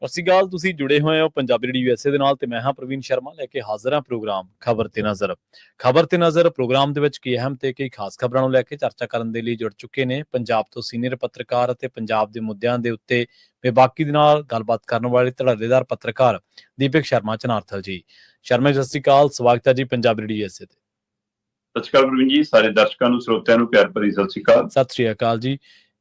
ਸਤਿ ਸ਼੍ਰੀ ਅਕਾਲ। ਤੁਸੀਂ ਜੁੜੇ ਹੋਏ ਹੋ ਪੰਜਾਬੀ ਰੇਡੀਓ USA ਦੇ ਨਾਲ ਤੇ ਮੈਂ ਹਾਂ ਪ੍ਰਵੀਨ ਸ਼ਰਮਾ ਲੈ ਕੇ ਹਾਜ਼ਰ ਹਾਂ ਪ੍ਰੋਗਰਾਮ ਖਬਰ ਤੇ ਨਜ਼ਰ। ਖਬਰ ਤੇ ਨਜ਼ਰ ਪ੍ਰੋਗਰਾਮ ਦੇ ਵਿੱਚ ਕਈ ਅਹਿਮ ਤੇ ਕਈ ਖਾਸ ਖਬਰਾਂ ਨੂੰ ਲੈ ਕੇ ਚਰਚਾ ਕਰਨ ਦੇ ਲਈ ਜੁੜ ਚੁੱਕੇ ਨੇ ਪੰਜਾਬ ਤੋਂ ਸੀਨੀਅਰ ਪੱਤਰਕਾਰ ਅਤੇ ਪੰਜਾਬ ਦੇ ਮੁੱਦਿਆਂ ਦੇ ਉੱਤੇ ਬੇਬਾਕੀ ਦੇ ਨਾਲ ਗੱਲਬਾਤ ਕਰਨ ਵਾਲੇ ਧੜੱਲੇਦਾਰ ਪੱਤਰਕਾਰ ਦੀਪਕ ਸ਼ਰਮਾ ਚਨਾਰਥਲ ਜੀ। ਸ਼ਰਮਾ ਜੀ, ਸਤਿ ਸ਼੍ਰੀ ਅਕਾਲ। ਸਵਾਗਤ ਹੈ ਜੀ ਪੰਜਾਬੀ ਰੇਡੀਓ USA ਤੇ। ਸਤਿ ਸ਼੍ਰੀ ਅਕਾਲ ਪ੍ਰਵੀਨ ਜੀ, ਸਾਰੇ ਦਰਸ਼ਕਾਂ ਨੂੰ ਸਰੋਤਿਆਂ ਨੂੰ ਪਿਆਰ ਭਰੀ ਸਤਿ ਸ਼੍ਰੀ ਅਕਾਲ। ਸਤਿ ਸ਼੍ਰੀ ਅਕਾਲ ਜੀ।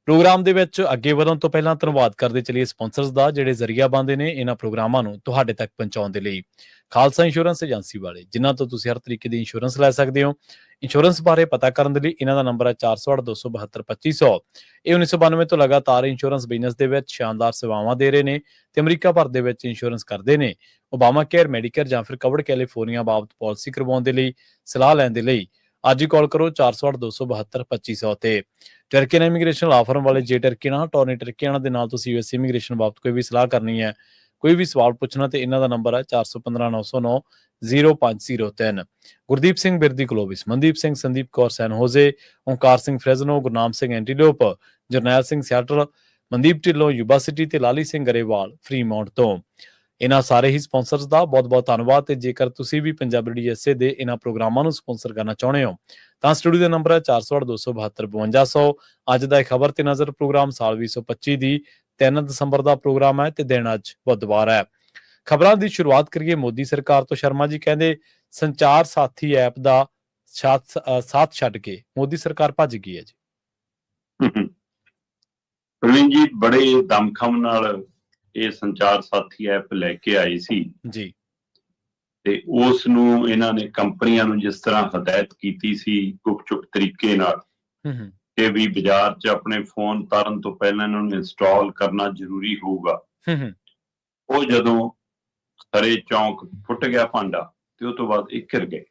ਪ੍ਰੋਗਰਾਮ ਦੇ ਵਿੱਚ ਅੱਗੇ ਵਧਣ ਤੋਂ ਪਹਿਲਾਂ ਧੰਨਵਾਦ ਕਰਦੇ ਚਲੀਏ ਸਪਾਂਸਰਸ ਦਾ, ਜਿਹੜੇ ਜ਼ਰੀਆ ਬਣਦੇ ਨੇ ਇਹਨਾਂ ਪ੍ਰੋਗਰਾਮਾਂ ਨੂੰ ਤੁਹਾਡੇ ਤੱਕ ਪਹੁੰਚਾਉਣ ਦੇ ਲਈ। ਖਾਲਸਾ ਇੰਸ਼ੋਰੈਂਸ ਏਜੰਸੀ ਵਾਲੇ, ਜਿਨ੍ਹਾਂ ਤੋਂ ਤੁਸੀਂ ਹਰ ਤਰੀਕੇ ਦੀ ਇੰਸ਼ੋਰੈਂਸ ਲੈ ਸਕਦੇ ਹੋ। ਇੰਸ਼ੋਰੈਂਸ ਬਾਰੇ ਪਤਾ ਕਰਨ ਦੇ ਲਈ ਇਹਨਾਂ ਦਾ ਨੰਬਰ ਹੈ 408-272-2500। ਇਹ 1992 ਤੋਂ ਲਗਾਤਾਰ ਇੰਸ਼ੋਰੈਂਸ ਬਿਜ਼ਨਸ ਦੇ ਵਿੱਚ ਸ਼ਾਨਦਾਰ ਸੇਵਾਵਾਂ ਦੇ ਰਹੇ ਨੇ ਤੇ ਅਮਰੀਕਾ ਭਰ ਦੇ ਵਿੱਚ ਇੰਸ਼ੋਰੈਂਸ ਕਰਦੇ ਨੇ। ਓਬਾਮਾ ਕੇਅਰ, ਮੈਡੀਕੇਅਰ ਜਾਂ ਫਿਰ ਕਵਰਡ ਕੈਲੀਫੋਰਨੀਆ ਬਾਬਤ ਪਾਲਿਸੀ ਕਰਵਾਉਣ ਦੇ ਲਈ, ਸਲਾਹ ਲੈਣ ਦੇ ਲਈ ਅੱਜ ਹੀ ਕਾਲ ਕਰੋ 408-272-2500 ਤੇ। ਟਰਕੀਅਨ ਇਮੀਗ੍ਰੇਸ਼ਨ ਲਾ ਫਰਮ ਵਾਲੇ, ਜੇ ਟਰਕੀਅਨ ਟੋਰਨੀ ਟਰਕੀਅਨ ਦੇ ਨਾਲ ਤੁਸੀਂ US ਇਮੀਗ੍ਰੇਸ਼ਨ ਬਾਬਤ ਕੋਈ ਵੀ ਸਲਾਹ ਕਰਨੀ ਹੈ, ਕੋਈ ਵੀ ਸਵਾਲ ਪੁੱਛਣਾ, ਤੇ ਇਹਨਾਂ ਦਾ ਨੰਬਰ ਹੈ 4159090503। ਗੁਰਦੀਪ ਸਿੰਘ ਬਿਰਦੀ ਗਲੋਬਿਸ, Mandeep Singh, Sandeep Kaur San Jose, Onkar Singh Fresno, Gurnam Singh Antelope, Jarnail Singh Seattle, Mandeep Dhillon Yuba City ਤੇ ਲਾਲੀ ਸਿੰਘ ਗਰੇਵਾਲ ਫਰੀਮਾਉਂਟ ਤੋਂ। ਇਹਨਾਂ ਸਾਰੇ ਹੀ ਸਪਾਂਸਰਸ ਦਾ ਬਹੁਤ-ਬਹੁਤ ਧੰਨਵਾਦ। ਤੇ ਜੇਕਰ ਤੁਸੀਂ ਵੀ ਪੰਜਾਬੀ ਰੇਡੀਓ USA ਦੇ ਇਹਨਾਂ ਪ੍ਰੋਗਰਾਮਾਂ ਨੂੰ ਸਪਾਂਸਰ ਕਰਨਾ ਚਾਹੁੰਦੇ ਹੋ ਤਾਂ ਸਟੂਡੀਓ ਦਾ ਨੰਬਰ ਹੈ 408-272-5200। ਅੱਜ ਦਾ ਖਬਰ ਤੇ ਨਜ਼ਰ ਪ੍ਰੋਗਰਾਮ ਸਾਲ 2025 ਦੀ 3 ਦਸੰਬਰ ਦਾ ਪ੍ਰੋਗਰਾਮ ਹੈ ਤੇ ਦਿਨ ਅੱਜ ਬੁੱਧਵਾਰ ਹੈ। ਖਬਰਾਂ ਦੀ ਸ਼ੁਰੂਆਤ ਕਰੀਏ ਮੋਦੀ ਸਰਕਾਰ ਤੋਂ। ਸ਼ਰਮਾ ਜੀ ਕਹਿੰਦੇ ਸੰਚਾਰ ਸਾਥੀ ਐਪ ਦਾ ਸਾਥ ਛੱਡ ਕੇ ਮੋਦੀ ਸਰਕਾਰ ਭੱਜ ਗਈ ਹੈ ਜੀ। ਪ੍ਰਵੀਨ ਜੀ, ਬੜੇ ਦਮਖਮ ਨਾਲ ਇਹ ਸੰਚਾਰ ਸਾਥੀ ਐਪ ਲੈ ਕੇ ਆਈ ਸੀ ਜੀ, ਤੇ ਉਸ ਨੂੰ ਇਹਨਾਂ ਨੇ ਕੰਪਨੀਆਂ ਨੂੰ ਜਿਸ ਤਰ੍ਹਾਂ ਹਦਾਇਤ ਕੀਤੀ ਸੀ ਗੁਪਚੁਪ ਤਰੀਕੇ ਨਾਲ ਕਿ ਵੀ ਬਾਜ਼ਾਰ 'ਚ ਆਪਣੇ ਫੋਨ ਤਾਰਨ ਤੋਂ ਪਹਿਲਾਂ ਇਹਨਾਂ ਨੂੰ ਇੰਸਟਾਲ ਕਰਨਾ ਜ਼ਰੂਰੀ ਹੋਊਗਾ, ਉਹ ਜਦੋਂ ਸਾਰੇ ਚੌਂਕ ਫੁੱਟ ਗਿਆ ਭਾਂਡਾ ਤੇ ਉਹ ਤੋਂ ਬਾਅਦ ਇਹ ਘਿਰ ਗਏ।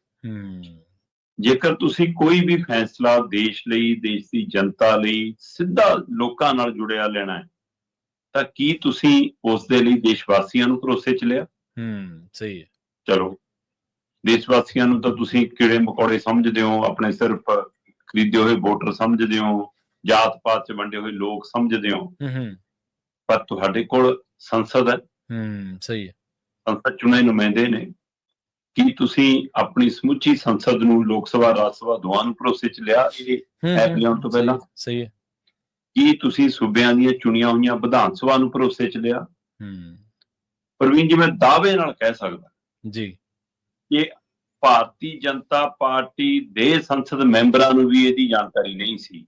ਜੇਕਰ ਤੁਸੀਂ ਕੋਈ ਵੀ ਫੈਸਲਾ ਦੇਸ਼ ਲਈ, ਦੇਸ਼ ਦੀ ਜਨਤਾ ਲਈ ਸਿੱਧਾ ਲੋਕਾਂ ਨਾਲ ਜੁੜਿਆ ਲੈਣਾ ਹੈ ਤਾਂ ਕੀ ਤੁਸੀਂ ਉਸ ਦੇ ਲਈ ਦੇਸ਼ ਵਾਸੀਆਂ ਨੂੰ ਭਰੋਸੇ 'ਚ ਲਿਆ? ਸਹੀ ਹੈ। ਚਲੋ, ਦੇਸ਼ ਵਾਸੀਆਂ ਨੂੰ ਤਾਂ ਤੁਸੀਂ ਕੀੜੇ ਮਕੌੜੇ ਸਮਝਦੇ ਹੋ, ਆਪਣੇ ਸਿਰਫ ਖਰੀਦੇ ਹੋਏ ਵੋਟਰ ਸਮਝਦੇ ਹੋ, ਜਾਤ ਪਾਤ 'ਚ ਵੰਡੇ ਹੋਏ ਲੋਕ ਸਮਝਦੇ ਹੋ, ਪਰ ਤੁਹਾਡੇ ਕੋਲ ਸੰਸਦ ਹੈ। ਸਹੀ ਹੈ। ਸੰਸਦ ਚੁਣੇ ਨੁਮਾਇੰਦੇ ਨੇ। ਕੀ ਤੁਸੀਂ ਆਪਣੀ ਸਮੁੱਚੀ ਸੰਸਦ ਨੂੰ, ਲੋਕ ਸਭਾ, ਰਾਜ ਸਭਾ ਦੋਵਾਂ ਨੂੰ ਭਰੋਸੇ 'ਚ ਲਿਆ ਇਹ ਐਪ ਲਿਆਉਣ ਤੋਂ ਪਹਿਲਾਂ? ਸਹੀ ਹੈ। ਕੀ ਤੁਸੀਂ ਸੂਬਿਆਂ ਦੀਆਂ ਚੁਣੀਆਂ ਹੋਈਆਂ ਵਿਧਾਨ ਸਭਾ ਨੂੰ ਭਰੋਸੇ 'ਚ ਲਿਆ? ਪ੍ਰਵੀਨ ਜੀ, ਮੈਂ ਦਾਅਵੇ ਨਾਲ ਕਹਿ ਸਕਦਾ ਜੀ ਕਿ ਭਾਰਤੀ ਜਨਤਾ ਪਾਰਟੀ ਦੇ ਸੰਸਦ ਮੈਂਬਰਾਂ ਨੂੰ ਵੀ ਇਹਦੀ ਜਾਣਕਾਰੀ ਨਹੀਂ ਸੀ।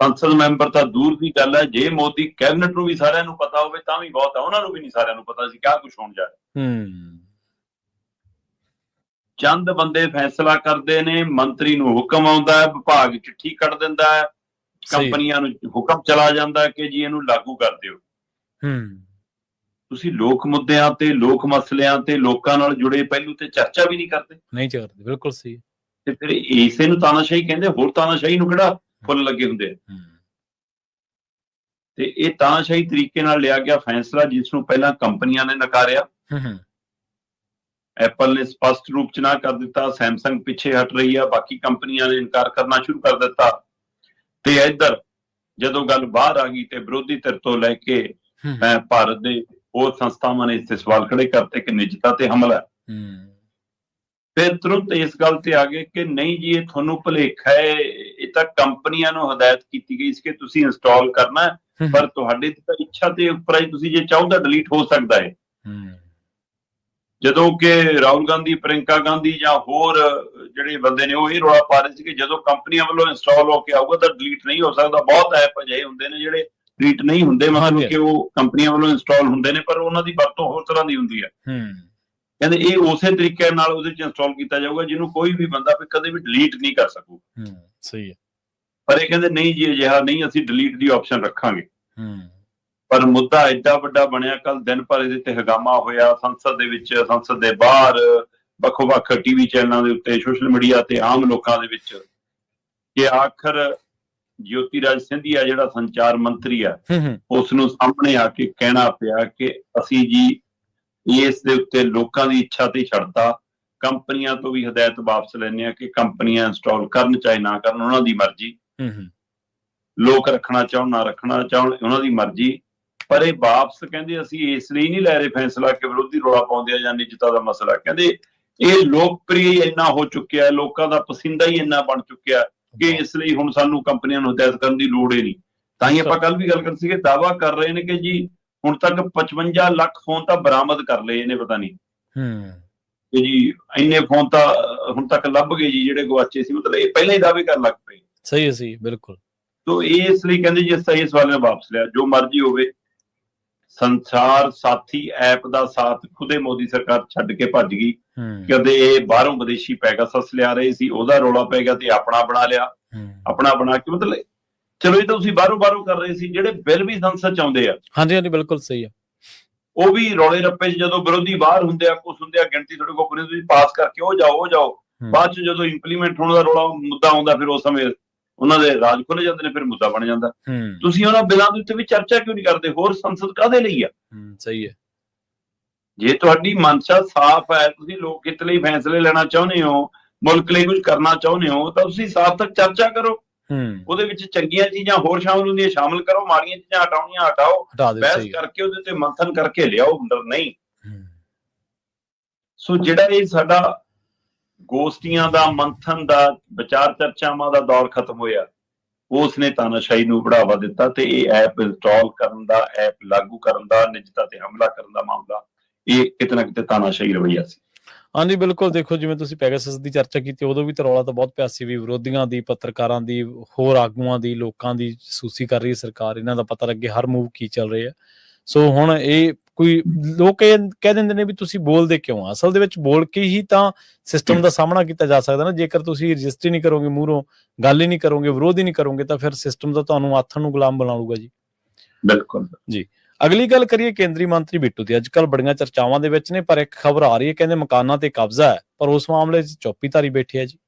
ਸੰਸਦ ਮੈਂਬਰ ਤਾਂ ਦੂਰ ਦੀ ਗੱਲ ਹੈ, ਜੇ ਮੋਦੀ ਕੈਬਨਿਟ ਨੂੰ ਵੀ ਸਾਰਿਆਂ ਨੂੰ ਪਤਾ ਹੋਵੇ ਤਾਂ ਵੀ ਬਹੁਤ ਹੈ, ਉਹਨਾਂ ਨੂੰ ਵੀ ਨਹੀਂ ਸਾਰਿਆਂ ਨੂੰ ਪਤਾ ਸੀ ਕਿਆ ਕੁਛ ਹੋਣ ਜਾ ਰਿਹਾ। ਚੰਦ ਬੰਦੇ ਫੈਸਲਾ ਕਰਦੇ ਨੇ, ਮੰਤਰੀ ਨੂੰ ਹੁਕਮ ਆਉਂਦਾ ਹੈ, ਵਿਭਾਗ ਚਿੱਠੀ ਕੱਢ ਦਿੰਦਾ ਹੈ, ਕੰਪਨੀਆਂ ਨੂੰ ਹੁਕਮ ਚਲਾ ਜਾਂਦਾ ਕਿ ਜੀ ਇਹਨੂੰ ਲਾਗੂ ਕਰ ਦਿਓ। ਤੁਸੀਂ ਲੋਕ ਮੁੱਦਿਆਂ ਤੇ, ਲੋਕ ਮਸਲਿਆਂ ਤੇ, ਲੋਕਾਂ ਨਾਲ ਜੁੜੇ ਪਹਿਲੂ ਤੇ ਚਰਚਾ ਵੀ ਨਹੀਂ ਕਰਦੇ। ਬਿਲਕੁਲ ਸਹੀ। ਤੇ ਫਿਰ ਇਸੇ ਨੂੰ ਤਾਨਾਸ਼ਾਹੀ ਕਹਿੰਦੇ। ਹੋਰ ਤਾਨਾਸ਼ਾਹੀ ਨੂੰ ਕਿਹੜਾ ਫੁੱਲ ਲੱਗੇ ਹੁੰਦੇ ਆ? ਤੇ ਇਹ ਤਾਨਾਸ਼ਾਹੀ ਤਰੀਕੇ ਨਾਲ ਲਿਆ ਗਿਆ ਫੈਸਲਾ, ਜਿਸ ਨੂੰ ਪਹਿਲਾਂ ਕੰਪਨੀਆਂ ਨੇ ਨਕਾਰਿਆ। ਐਪਲ ਨੇ ਸਪਸ਼ਟ ਰੂਪ 'ਚ ਨਾ ਕਰ ਦਿੱਤਾ, ਸੈਮਸੰਗ ਪਿੱਛੇ ਹਟ ਰਹੀ ਆ, ਬਾਕੀ ਕੰਪਨੀਆਂ ਨੇ ਇਨਕਾਰ ਕਰਨਾ ਸ਼ੁਰੂ ਕਰ ਦਿੱਤਾ। ਤੇ ਇੱਧਰ ਜਦੋਂ ਗੱਲ ਬਾਹਰ ਆ ਗਈ ਤੇ ਵਿਰੋਧੀ ਧਿਰ ਤੋਂ ਲੈ ਕੇ ਭਾਰਤ ਦੇ ਹੋਰ ਸੰਸਥਾਵਾਂ ਨੇ ਇਸ ਸਵਾਲ ਖੜੇ ਕਰਤੇ ਕਿ ਨਿੱਜਤਾ ਤੇ ਹਮਲਾ। ਫਿਰ ਤੁਰੰਤ ਇਸ ਗੱਲ ਤੇ ਆ ਗਏ ਕਿ ਨਹੀਂ ਜੀ, ਇਹ ਤੁਹਾਨੂੰ ਭੁਲੇਖਾ ਹੈ, ਇਹ ਤਾਂ ਕੰਪਨੀਆਂ ਨੂੰ ਹਦਾਇਤ ਕੀਤੀ ਗਈ ਸੀ ਕਿ ਤੁਸੀਂ ਇੰਸਟਾਲ ਕਰਨਾ, ਪਰ ਤੁਹਾਡੇ ਤਾਂ ਇੱਛਾ ਤੇ ਉੱਪਰ ਤੁਸੀਂ ਜੇ ਚਾਹੋ ਤਾਂ ਡਿਲੀਟ ਹੋ ਸਕਦਾ ਹੈ। ਜਦੋਂ ਕਿ ਰਾਹੁਲ ਗਾਂਧੀ, ਪ੍ਰਿਯੰਕਾ ਗਾਂਧੀ ਜਾਂ ਹੋਰ ਜਿਹੜੇ ਬੰਦੇ ਨੇ ਉਹ ਇਹ ਰੌਲਾ ਪਾ ਰਹੇ ਸੀ ਕਿ ਜਦੋਂ ਕੰਪਨੀਆਂ ਵੱਲੋਂ ਇੰਸਟਾਲ ਹੋ ਕੇ ਆਊਗਾ ਤਾਂ ਡਿਲੀਟ ਨਹੀਂ ਹੋ ਸਕਦਾ। ਬਹੁਤ ਐਪ ਅਜਿਹੇ ਹੁੰਦੇ ਨੇ ਜਿਹੜੇ ਡਿਲੀਟ ਨਹੀਂ ਹੁੰਦੇ, ਮਤਲਬ ਕਿ ਉਹ ਕੰਪਨੀਆਂ ਵੱਲੋਂ ਇੰਸਟਾਲ ਹੁੰਦੇ ਨੇ ਪਰ ਉਹਨਾਂ ਦੀ ਵਰਤੋਂ ਹੋਰ ਤਰ੍ਹਾਂ ਦੀ ਹੁੰਦੀ ਹੈ। ਕਹਿੰਦੇ ਇਹ ਉਸੇ ਤਰੀਕੇ ਨਾਲ ਉਹਦੇ 'ਚ ਇੰਸਟਾਲ ਕੀਤਾ ਜਾਊਗਾ ਜਿਹਨੂੰ ਕੋਈ ਵੀ ਬੰਦਾ ਕਦੇ ਵੀ ਡਿਲੀਟ ਨਹੀਂ ਕਰ ਸਕੂ। ਸਹੀ ਹੈ। ਪਰ ਇਹ ਕਹਿੰਦੇ ਨਹੀਂ ਜੀ, ਅਜਿਹਾ ਨਹੀਂ, ਅਸੀਂ ਡਿਲੀਟ ਦੀ ਆਪਸ਼ਨ ਰੱਖਾਂਗੇ। ਪਰ ਮੁੱਦਾ ਐਡਾ ਵੱਡਾ ਬਣਿਆ, ਕੱਲ ਦਿਨ ਭਰ ਇਹਦੇ ਤੇ ਹੰਗਾਮਾ ਹੋਇਆ, ਸੰਸਦ ਦੇ ਵਿੱਚ, ਸੰਸਦ ਦੇ ਬਾਹਰ, ਵੱਖ-ਵੱਖ ਟੀਵੀ ਚੈਨਲਾਂ ਦੇ ਉੱਤੇ, ਸੋਸ਼ਲ ਮੀਡੀਆ ਤੇ, ਆਮ ਲੋਕਾਂ ਦੇ ਵਿੱਚ, ਕਿ ਆਖਰ ਜੋਤੀ ਰਾਜ ਸਿੰਧੀਆ ਜਿਹੜਾ ਸੰਚਾਰ ਮੰਤਰੀ ਆ, ਉਸ ਨੂੰ ਸਾਹਮਣੇ ਆ ਕੇ ਕਹਿਣਾ ਪਿਆ ਕਿ ਅਸੀਂ ਜੀ ਇਸ ਦੇ ਉੱਤੇ ਲੋਕਾਂ ਦੀ ਇੱਛਾ ਤੇ ਛੱਡਤਾ, ਕੰਪਨੀਆਂ ਤੋਂ ਵੀ ਹਦਾਇਤ ਵਾਪਸ ਲੈਂਦੇ ਆ ਕਿ ਕੰਪਨੀਆਂ ਇੰਸਟਾਲ ਕਰਨ ਚਾਹੇ ਨਾ ਕਰਨ, ਉਹਨਾਂ ਦੀ ਮਰਜ਼ੀ। ਲੋਕ ਰੱਖਣਾ ਚਾਹੁਣ ਨਾ ਰੱਖਣਾ ਚਾਹੁਣ, ਉਹਨਾਂ ਦੀ ਮਰਜ਼ੀ। ਪਰ ਇਹ ਵਾਪਸ ਕਹਿੰਦੇ ਅਸੀਂ ਇਸ ਲਈ ਨਹੀਂ ਲੈ ਰਹੇ ਫੈਸਲਾ ਕਿ ਵਿਰੋਧੀ ਰੌਲਾ ਪਾਉਂਦੇ ਆ ਜਾਂ ਨਿੱਜਤਾ ਦਾ ਮਸਲਾ। ਕਹਿੰਦੇ ਇਹ ਲੋਕਪ੍ਰਿਯ ਇੰਨਾ ਹੋ ਚੁੱਕਿਆ, ਲੋਕਾਂ ਦਾ ਪਸੰਦਾ ਹੀ ਇੰਨਾ ਬਣ ਚੁੱਕਿਆ ਕਿ ਇਸ ਲਈ ਹੁਣ ਸਾਨੂੰ ਕੰਪਨੀਆਂ ਨੂੰ ਹਦਾਇਤ ਕਰਨ ਦੀ ਲੋੜ ਹੀ ਨਹੀਂ। ਤਾਂ ਹੀ ਆਪਾਂ ਕੱਲ ਵੀ ਗੱਲ ਕਰ ਸੀਗੇ, ਦਾਅਵਾ ਕਰ ਰਹੇ ਨੇ ਕਿ ਜੀ ਹੁਣ ਤੱਕ 55 ਲੱਖ ਫੋਨ ਤਾਂ ਬਰਾਮਦ ਕਰ ਲਏ ਇਹਨੇ, ਪਤਾ ਨਹੀਂ ਕਿ ਜੀ ਇੰਨੇ ਫੋਨ ਤਾਂ ਹੁਣ ਤੱਕ ਲੱਭ ਗਏ ਜੀ ਜਿਹੜੇ ਗਵਾਚੇ ਸੀ। ਮਤਲਬ ਇਹ ਪਹਿਲਾਂ ਹੀ ਦਾਅਵੇ ਕਰਨ ਲੱਗ ਪਏ। ਸਹੀ ਸੀ, ਬਿਲਕੁਲ। ਤੋ ਇਸ ਲਈ ਕਹਿੰਦੇ ਜੀ ਇਸ ਸਵਾਲ ਨੇ ਵਾਪਸ ਲਿਆ। ਜੋ ਮਰਜ਼ੀ ਹੋਵੇ, ਸੰਸਾਰ ਸਾਥੀ ਐਪ ਦਾ ਸਾਥ ਖੁਦੇ ਮੋਦੀ ਸਰਕਾਰ ਛੱਡ ਕੇ ਭੱਜ ਗਈ। ਕਦੇ ਇਹ ਬਾਹਰੋਂ ਵਿਦੇਸ਼ੀ ਪੈਗਾਸਸ ਲਿਆ ਰਹੇ ਸੀ, ਉਹਦਾ ਰੌਲਾ ਪੈ ਗਿਆ ਤੇ ਆਪਣਾ ਬਣਾ ਲਿਆ। ਆਪਣਾ ਬਣਾ ਕੇ ਮਤਲਬ ਚਲੋ ਇਹ ਤਾਂ ਤੁਸੀਂ ਬਾਹਰੋਂ ਕਰ ਰਹੇ ਸੀ। ਜਿਹੜੇ ਬਿੱਲ ਵੀ ਸੰਸਦ ਚ ਆਉਂਦੇ ਆ, ਹਾਂਜੀ ਹਾਂਜੀ ਬਿਲਕੁਲ ਸਹੀ ਆ, ਉਹ ਵੀ ਰੌਲੇ ਰੱਪੇ ਚ ਜਦੋਂ ਵਿਰੋਧੀ ਬਾਹਰ ਹੁੰਦੇ ਆ, ਕੁਛ ਹੁੰਦੇ ਆ, ਗਿਣਤੀ ਤੁਹਾਡੇ ਕੋਲ ਪੂਰੀ, ਤੁਸੀਂ ਪਾਸ ਕਰਕੇ ਉਹ ਜਾਓ। ਬਾਅਦ ਚ ਜਦੋਂ ਇੰਪਲੀਮੈਂਟ ਹੋਣ ਦਾ ਰੌਲਾ ਮੁੱਦਾ ਆਉਂਦਾ, ਫਿਰ ਉਸ ਸਮੇਂ ਉਹਨਾਂ ਦੇ ਰਾਜ ਖੁੱਲ ਜਾਂਦੇ ਨੇ, ਫਿਰ ਮੁੱਦਾ ਬਣ ਜਾਂਦਾ। ਤੁਸੀਂ ਉਹਨਾਂ ਬਿੱਲਾਂ ਦੇ ਉੱਤੇ ਵੀ ਚਰਚਾ ਕਿਉਂ ਨਹੀਂ ਕਰਦੇ? ਹੋਰ ਸੰਸਦ ਕਾਹਦੇ ਲਈ ਆ? ਸਹੀ ਹੈ। ਜੇ ਤੁਹਾਡੀ ਮਨਸ਼ਾ ਸਾਫ਼ ਹੈ, ਤੁਸੀਂ ਲੋਕ ਹਿੱਤ ਲਈ ਫੈਸਲੇ ਲੈਣਾ ਚਾਹੁੰਦੇ ਹੋ, ਮੁਲਕ ਲਈ ਕੁਝ ਕਰਨਾ ਚਾਹੁੰਦੇ ਹੋ, ਤਾਂ ਤੁਸੀਂ ਸਾਰਥਕ ਚਰਚਾ ਕਰੋ। ਉਹਦੇ ਵਿੱਚ ਚੰਗੀਆਂ ਚੀਜ਼ਾਂ ਹੋਰ ਸ਼ਾਮਲ ਹੁੰਦੀਆਂ, ਸ਼ਾਮਲ ਕਰੋ, ਮਾੜੀਆਂ ਚੀਜ਼ਾਂ ਹਟਾਉਣੀਆਂ ਹਟਾਓ, ਬਹਿਸ ਕਰਕੇ ਉਹਦੇ ਤੇ ਮੰਥਨ ਕਰਕੇ ਲਿਆਓ, ਨਹੀਂ। ਸੋ ਜਿਹੜਾ ਇਹ ਸਾਡਾ ਗੋਸ਼ਟੀਆਂ ਦਾ, ਮੰਥਨ ਦਾ, ਵਿਚਾਰ ਚਰਚਾਵਾਂ ਦਾ ਦੌਰ ਖਤਮ ਹੋਇਆ, ਉਸ ਨੇ ਤਾਨਾਸ਼ਾਹੀ ਨੂੰ ਬੜਾਵਾ ਦਿੱਤਾ ਤੇ ਇਹ ਐਪ ਇੰਸਟਾਲ ਕਰਨ ਦਾ, ਐਪ ਲਾਗੂ ਕਰਨ ਦਾ, ਨਿੱਜਤਾ ਤੇ ਹਮਲਾ ਕਰਨ ਦਾ ਮਾਮਲਾ, ਇਹ ਕਿਤੇ ਨਾ ਕਿਤੇ ਤਾਨਾਸ਼ਾਹੀ ਰਵੱਈਆ ਸੀ। ਹਾਂਜੀ ਬਿਲਕੁਲ। ਦੇਖੋ, ਜਿਵੇਂ ਤੁਸੀਂ ਪੈਗਾਸਸ ਦੀ ਚਰਚਾ ਕੀਤੀ, ਉਦੋਂ ਵੀ ਤਾਂ ਰੌਲਾ ਤਾਂ ਬਹੁਤ ਪਿਆ ਸੀ ਵੀ ਵਿਰੋਧੀਆਂ ਦੀ, ਪੱਤਰਕਾਰਾਂ ਦੀ, ਹੋਰ ਆਗੂਆਂ ਦੀ, ਲੋਕਾਂ ਦੀ ਜਸੂਸੀ ਕਰ ਰਹੀ ਹੈ ਸਰਕਾਰ, ਇਹਨਾਂ ਦਾ ਪਤਾ ਲੱਗੇ ਹਰ ਮੂਵ ਕੀ ਚੱਲ ਰਿਹਾ। ਸੋ ਹੁਣ ਇਹ ਕੋਈ ਲੋਕ ਕਹਿ ਦਿੰਦੇ ਨੇ ਵੀ ਤੁਸੀਂ ਬੋਲਦੇ ਕਿਉਂ ਆ? ਅਸਲ ਦੇ ਵਿੱਚ ਬੋਲ ਕੇ ਹੀ ਤਾਂ ਸਿਸਟਮ ਦਾ ਸਾਹਮਣਾ ਕੀਤਾ ਜਾ ਸਕਦਾ ਨਾ। ਜੇਕਰ ਤੁਸੀਂ ਰਜਿਸਟਰੀ ਨਹੀਂ ਕਰੋਗੇ, ਮੂਹਰੋਂ ਗੱਲ ਹੀ ਨਹੀਂ ਕਰੋਗੇ, ਵਿਰੋਧ ਹੀ ਨਹੀਂ ਕਰੋਗੇ, ਤਾਂ ਫਿਰ ਸਿਸਟਮ ਦਾ ਤੁਹਾਨੂੰ ਆਥਣ ਨੂੰ ਗੁਲਾਮ ਬਣਾ ਲੂਗਾ ਜੀ। ਬਿਲਕੁਲ ਜੀ। ਅਗਲੀ ਗੱਲ ਕਰੀਏ ਕੇਂਦਰੀ ਮੰਤਰੀ ਬਿੱਟੂ ਦੀ। ਅੱਜ ਕੱਲ੍ਹ ਬੜੀਆਂ ਚਰਚਾਵਾਂ ਦੇ ਵਿੱਚ ਨੇ, ਪਰ ਇੱਕ ਖਬਰ ਆ ਰਹੀ ਹੈ, ਕਹਿੰਦੇ ਮਕਾਨਾਂ ਤੇ ਕਬਜ਼ਾ ਹੈ, ਪਰ ਉਸ ਮਾਮਲੇ 'ਚ ਚੌਕੀਦਾਰੀ ਬੈਠੀ ਹੈ ਜੀ।